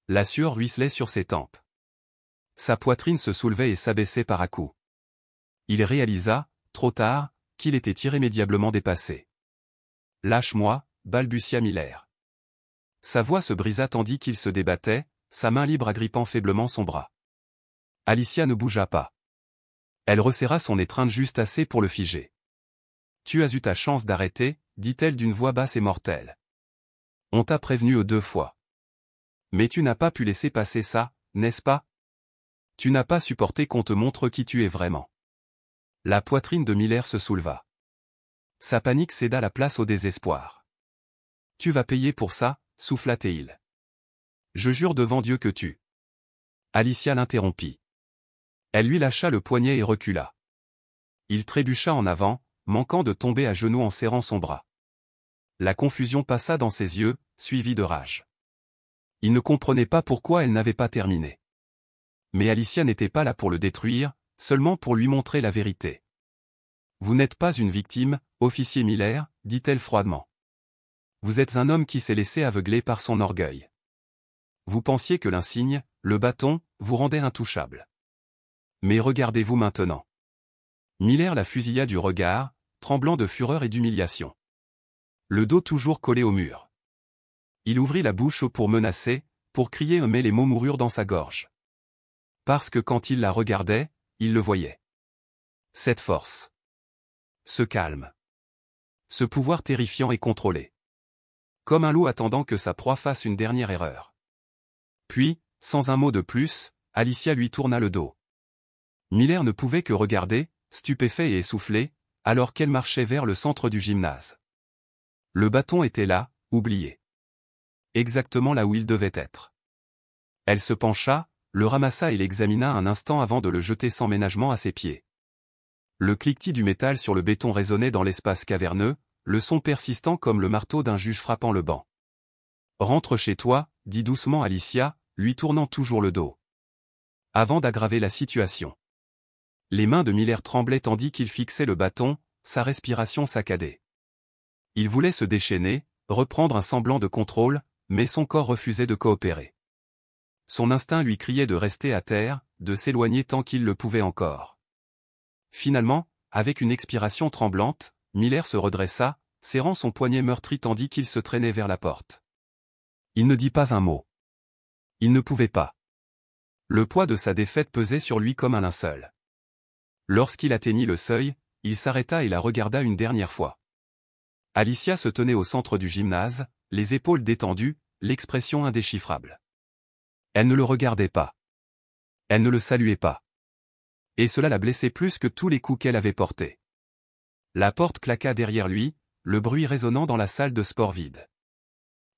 La sueur ruisselait sur ses tempes. Sa poitrine se soulevait et s'abaissait par à-coups. Il réalisa, trop tard, qu'il était irrémédiablement dépassé. « Lâche-moi » balbutia Miller. Sa voix se brisa tandis qu'il se débattait, sa main libre agrippant faiblement son bras. Alicia ne bougea pas. Elle resserra son étreinte juste assez pour le figer. « Tu as eu ta chance d'arrêter » dit-elle d'une voix basse et mortelle. « On t'a prévenu 2 fois. Mais tu n'as pas pu laisser passer ça, n'est-ce pas? Tu n'as pas supporté qu'on te montre qui tu es vraiment. » La poitrine de Miller se souleva. Sa panique céda la place au désespoir. « Tu vas payer pour ça » souffla-t-il. « Je jure devant Dieu que tu... » Alicia l'interrompit. Elle lui lâcha le poignet et recula. Il trébucha en avant, manquant de tomber à genoux en serrant son bras. La confusion passa dans ses yeux, suivie de rage. Il ne comprenait pas pourquoi elle n'avait pas terminé. Mais Alicia n'était pas là pour le détruire, seulement pour lui montrer la vérité. « Vous n'êtes pas une victime, officier Miller, » dit-elle froidement. « Vous êtes un homme qui s'est laissé aveugler par son orgueil. Vous pensiez que l'insigne, le bâton, vous rendait intouchable. Mais regardez-vous maintenant. » Miller la fusilla du regard, tremblant de fureur et d'humiliation. Le dos toujours collé au mur. Il ouvrit la bouche pour menacer, pour crier mais les mots moururent dans sa gorge. Parce que quand il la regardait, il le voyait. Cette force. Ce calme. Ce pouvoir terrifiant et contrôlé. Comme un loup attendant que sa proie fasse une dernière erreur. Puis, sans un mot de plus, Alicia lui tourna le dos. Miller ne pouvait que regarder, stupéfait et essoufflé, alors qu'elle marchait vers le centre du gymnase. Le bâton était là, oublié. Exactement là où il devait être. Elle se pencha, le ramassa et l'examina un instant avant de le jeter sans ménagement à ses pieds. Le cliquetis du métal sur le béton résonnait dans l'espace caverneux, le son persistant comme le marteau d'un juge frappant le banc. Rentre chez toi, dit doucement Alicia, lui tournant toujours le dos. Avant d'aggraver la situation. Les mains de Miller tremblaient tandis qu'il fixait le bâton, sa respiration saccadée. Il voulait se déchaîner, reprendre un semblant de contrôle, mais son corps refusait de coopérer. Son instinct lui criait de rester à terre, de s'éloigner tant qu'il le pouvait encore. Finalement, avec une expiration tremblante, Miller se redressa, serrant son poignet meurtri tandis qu'il se traînait vers la porte. Il ne dit pas un mot. Il ne pouvait pas. Le poids de sa défaite pesait sur lui comme un linceul. Lorsqu'il atteignit le seuil, il s'arrêta et la regarda une dernière fois. Alicia se tenait au centre du gymnase, les épaules détendues, l'expression indéchiffrable. Elle ne le regardait pas. Elle ne le saluait pas. Et cela la blessait plus que tous les coups qu'elle avait portés. La porte claqua derrière lui, le bruit résonnant dans la salle de sport vide.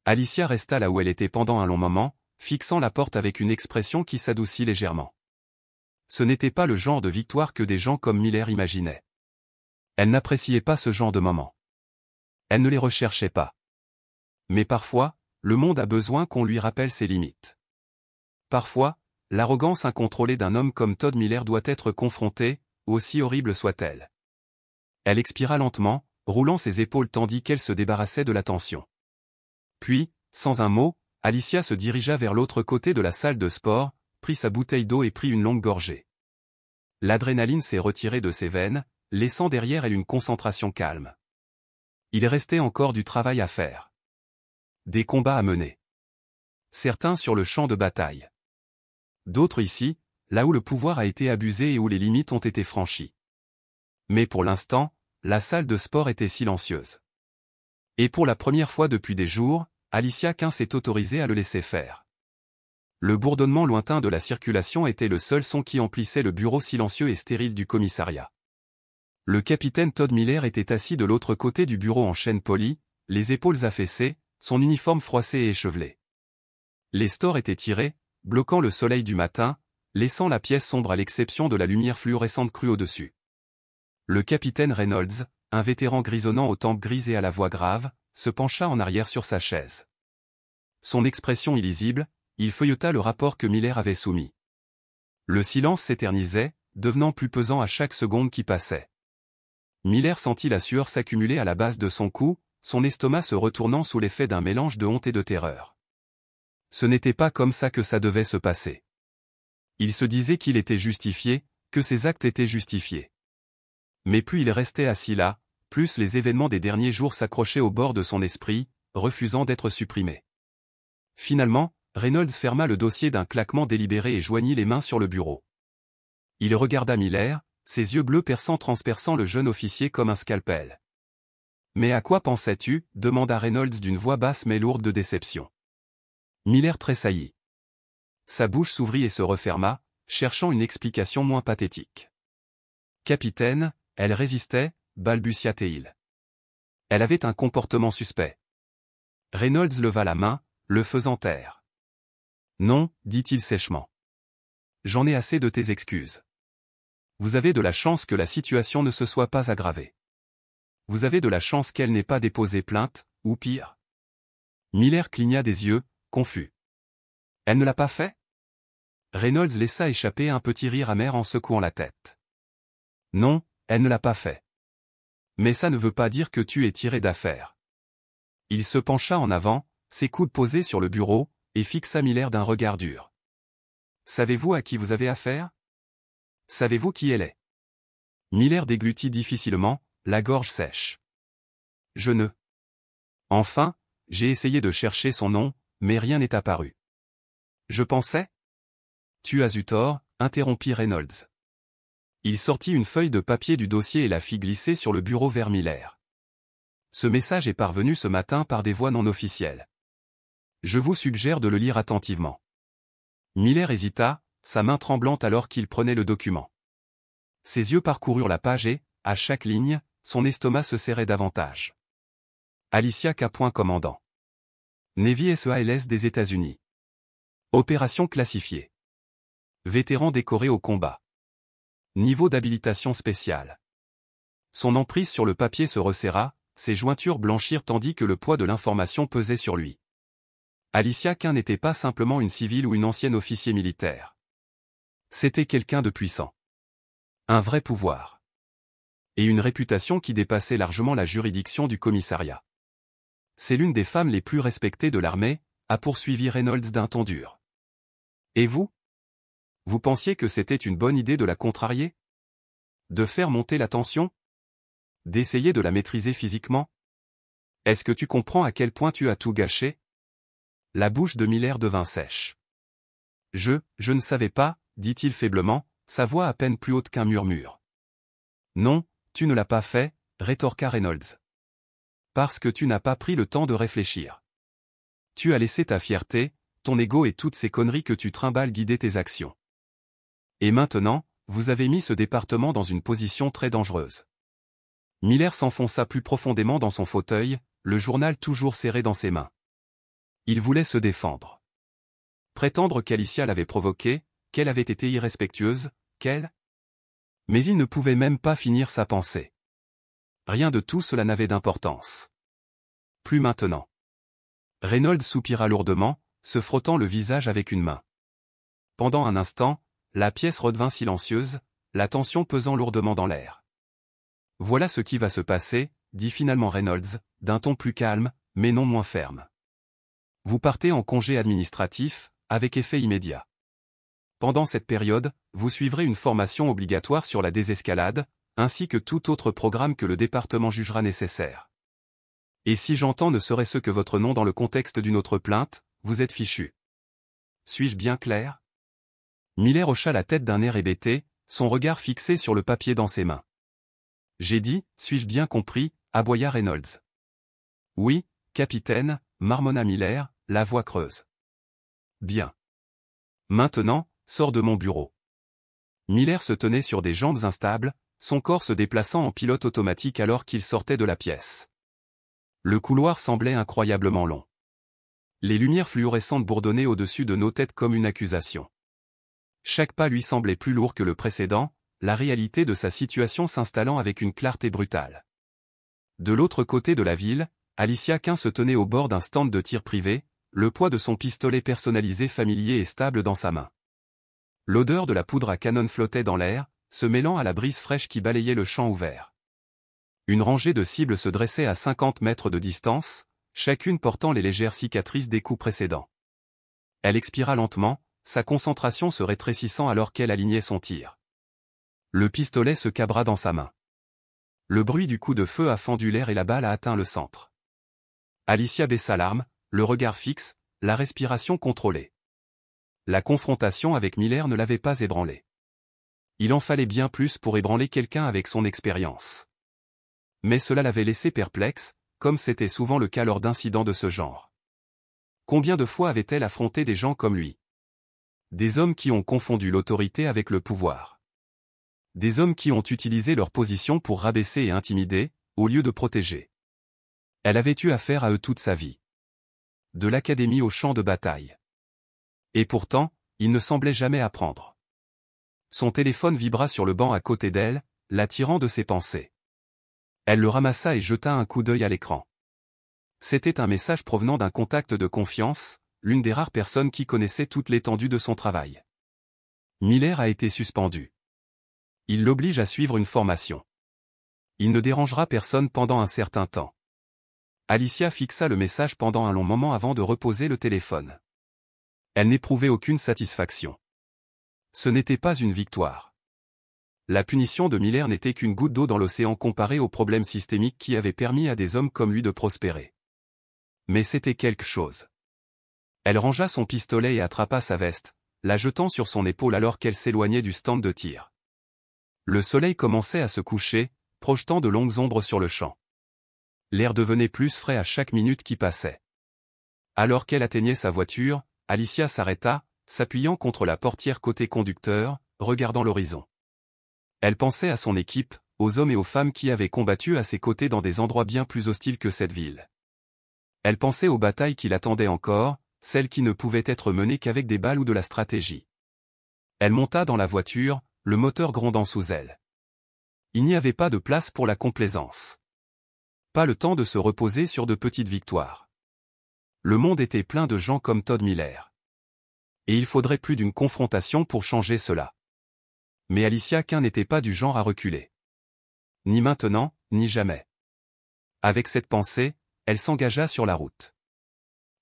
Alicia resta là où elle était pendant un long moment, fixant la porte avec une expression qui s'adoucit légèrement. Ce n'était pas le genre de victoire que des gens comme Miller imaginaient. Elle n'appréciait pas ce genre de moments. Elle ne les recherchait pas. Mais parfois, le monde a besoin qu'on lui rappelle ses limites. Parfois, l'arrogance incontrôlée d'un homme comme Todd Miller doit être confrontée, aussi horrible soit-elle. Elle expira lentement, roulant ses épaules tandis qu'elle se débarrassait de la tension. Puis, sans un mot, Alicia se dirigea vers l'autre côté de la salle de sport, prit sa bouteille d'eau et prit une longue gorgée. L'adrénaline s'est retirée de ses veines, laissant derrière elle une concentration calme. Il restait encore du travail à faire. Des combats à mener. Certains sur le champ de bataille. D'autres ici, là où le pouvoir a été abusé et où les limites ont été franchies. Mais pour l'instant, la salle de sport était silencieuse. Et pour la première fois depuis des jours, Alicia Quinn s'est autorisée à le laisser faire. Le bourdonnement lointain de la circulation était le seul son qui emplissait le bureau silencieux et stérile du commissariat. Le capitaine Todd Miller était assis de l'autre côté du bureau en chaîne polie, les épaules affaissées, son uniforme froissé et échevelé. Les stores étaient tirés, bloquant le soleil du matin, laissant la pièce sombre à l'exception de la lumière fluorescente crue au-dessus. Le capitaine Reynolds, un vétéran grisonnant aux tempes grises et à la voix grave, se pencha en arrière sur sa chaise. Son expression illisible, il feuilleta le rapport que Miller avait soumis. Le silence s'éternisait, devenant plus pesant à chaque seconde qui passait. Miller sentit la sueur s'accumuler à la base de son cou, son estomac se retournant sous l'effet d'un mélange de honte et de terreur. Ce n'était pas comme ça que ça devait se passer. Il se disait qu'il était justifié, que ses actes étaient justifiés. Mais plus il restait assis là, plus les événements des derniers jours s'accrochaient au bord de son esprit, refusant d'être supprimés. Finalement, Reynolds ferma le dossier d'un claquement délibéré et joignit les mains sur le bureau. Il regarda Miller, ses yeux bleus perçants transperçant le jeune officier comme un scalpel. « Mais à quoi pensais-tu » demanda Reynolds d'une voix basse mais lourde de déception. Miller tressaillit. Sa bouche s'ouvrit et se referma, cherchant une explication moins pathétique. « Capitaine, elle résistait » balbutia-t-il. Elle avait un comportement suspect. Reynolds leva la main, le faisant taire. Non, dit-il sèchement. J'en ai assez de tes excuses. Vous avez de la chance que la situation ne se soit pas aggravée. Vous avez de la chance qu'elle n'ait pas déposé plainte, ou pire. Miller cligna des yeux, confus. Elle ne l'a pas fait? Reynolds laissa échapper un petit rire amer en secouant la tête. Non, elle ne l'a pas fait. Mais ça ne veut pas dire que tu es tiré d'affaire. Il se pencha en avant, ses coudes posés sur le bureau, et fixa Miller d'un regard dur. Savez-vous à qui vous avez affaire? Savez-vous qui elle est? Miller déglutit difficilement, la gorge sèche. Je ne. Enfin, j'ai essayé de chercher son nom, mais rien n'est apparu. Je pensais? Tu as eu tort, interrompit Reynolds. Il sortit une feuille de papier du dossier et la fit glisser sur le bureau vers Miller. Ce message est parvenu ce matin par des voix non officielles. Je vous suggère de le lire attentivement. Miller hésita, sa main tremblante alors qu'il prenait le document. Ses yeux parcoururent la page et, à chaque ligne, son estomac se serrait davantage. Alicia K. Commandant. Navy SEALS des États-Unis. Opération classifiée. Vétéran décoré au combat. Niveau d'habilitation spéciale. Son emprise sur le papier se resserra, ses jointures blanchirent tandis que le poids de l'information pesait sur lui. Alicia Quinn n'était pas simplement une civile ou une ancienne officier militaire. C'était quelqu'un de puissant. Un vrai pouvoir. Et une réputation qui dépassait largement la juridiction du commissariat. C'est l'une des femmes les plus respectées de l'armée, a poursuivi Reynolds d'un ton dur. Et vous? Vous pensiez que c'était une bonne idée de la contrarier? De faire monter la tension? D'essayer de la maîtriser physiquement? Est-ce que tu comprends à quel point tu as tout gâché? La bouche de Miller devint sèche. Je ne savais pas, dit-il faiblement, sa voix à peine plus haute qu'un murmure. Non, tu ne l'as pas fait, rétorqua Reynolds. Parce que tu n'as pas pris le temps de réfléchir. Tu as laissé ta fierté, ton ego et toutes ces conneries que tu trimbales guider tes actions. Et maintenant, vous avez mis ce département dans une position très dangereuse. Miller s'enfonça plus profondément dans son fauteuil, le journal toujours serré dans ses mains. Il voulait se défendre. Prétendre qu'Alicia l'avait provoqué, qu'elle avait été irrespectueuse, Mais il ne pouvait même pas finir sa pensée. Rien de tout cela n'avait d'importance. Plus maintenant. Reynolds soupira lourdement, se frottant le visage avec une main. Pendant un instant, la pièce redevint silencieuse, la tension pesant lourdement dans l'air. Voilà ce qui va se passer, dit finalement Reynolds, d'un ton plus calme, mais non moins ferme. Vous partez en congé administratif, avec effet immédiat. Pendant cette période, vous suivrez une formation obligatoire sur la désescalade, ainsi que tout autre programme que le département jugera nécessaire. Et si j'entends ne serait-ce que votre nom dans le contexte d'une autre plainte, vous êtes fichu. Suis-je bien clair? Miller hocha la tête d'un air hébété, son regard fixé sur le papier dans ses mains. J'ai dit, suis-je bien compris, aboya Reynolds. Oui, capitaine, marmonna Miller, la voix creuse. Bien. Maintenant, sors de mon bureau. Miller se tenait sur des jambes instables, son corps se déplaçant en pilote automatique alors qu'il sortait de la pièce. Le couloir semblait incroyablement long. Les lumières fluorescentes bourdonnaient au-dessus de nos têtes comme une accusation. Chaque pas lui semblait plus lourd que le précédent, la réalité de sa situation s'installant avec une clarté brutale. De l'autre côté de la ville, Alicia Quinn se tenait au bord d'un stand de tir privé, le poids de son pistolet personnalisé familier et stable dans sa main. L'odeur de la poudre à canon flottait dans l'air, se mêlant à la brise fraîche qui balayait le champ ouvert. Une rangée de cibles se dressait à 50 mètres de distance, chacune portant les légères cicatrices des coups précédents. Elle expira lentement, sa concentration se rétrécissant alors qu'elle alignait son tir. Le pistolet se cabra dans sa main. Le bruit du coup de feu a fendu l'air et la balle a atteint le centre. Alicia baissa l'arme, le regard fixe, la respiration contrôlée. La confrontation avec Miller ne l'avait pas ébranlée. Il en fallait bien plus pour ébranler quelqu'un avec son expérience. Mais cela l'avait laissé perplexe, comme c'était souvent le cas lors d'incidents de ce genre. Combien de fois avait-elle affronté des gens comme lui? Des hommes qui ont confondu l'autorité avec le pouvoir. Des hommes qui ont utilisé leur position pour rabaisser et intimider, au lieu de protéger. Elle avait eu affaire à eux toute sa vie. De l'académie au champ de bataille. Et pourtant, il ne semblait jamais apprendre. Son téléphone vibra sur le banc à côté d'elle, l'attirant de ses pensées. Elle le ramassa et jeta un coup d'œil à l'écran. C'était un message provenant d'un contact de confiance, l'une des rares personnes qui connaissait toute l'étendue de son travail. Miller a été suspendu. Il l'oblige à suivre une formation. Il ne dérangera personne pendant un certain temps. Alicia fixa le message pendant un long moment avant de reposer le téléphone. Elle n'éprouvait aucune satisfaction. Ce n'était pas une victoire. La punition de Miller n'était qu'une goutte d'eau dans l'océan comparée aux problèmes systémiques qui avaient permis à des hommes comme lui de prospérer. Mais c'était quelque chose. Elle rangea son pistolet et attrapa sa veste, la jetant sur son épaule alors qu'elle s'éloignait du stand de tir. Le soleil commençait à se coucher, projetant de longues ombres sur le champ. L'air devenait plus frais à chaque minute qui passait. Alors qu'elle atteignait sa voiture, Alicia s'arrêta, s'appuyant contre la portière côté conducteur, regardant l'horizon. Elle pensait à son équipe, aux hommes et aux femmes qui avaient combattu à ses côtés dans des endroits bien plus hostiles que cette ville. Elle pensait aux batailles qui l'attendaient encore, celles qui ne pouvaient être menées qu'avec des balles ou de la stratégie. Elle monta dans la voiture, le moteur grondant sous elle. Il n'y avait pas de place pour la complaisance. Pas le temps de se reposer sur de petites victoires. Le monde était plein de gens comme Todd Miller. Et il faudrait plus d'une confrontation pour changer cela. Mais Alicia Keane n'était pas du genre à reculer. Ni maintenant, ni jamais. Avec cette pensée, elle s'engagea sur la route.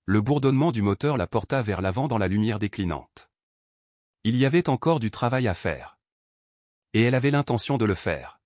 Le bourdonnement du moteur la porta vers l'avant dans la lumière déclinante. Il y avait encore du travail à faire. Et elle avait l'intention de le faire.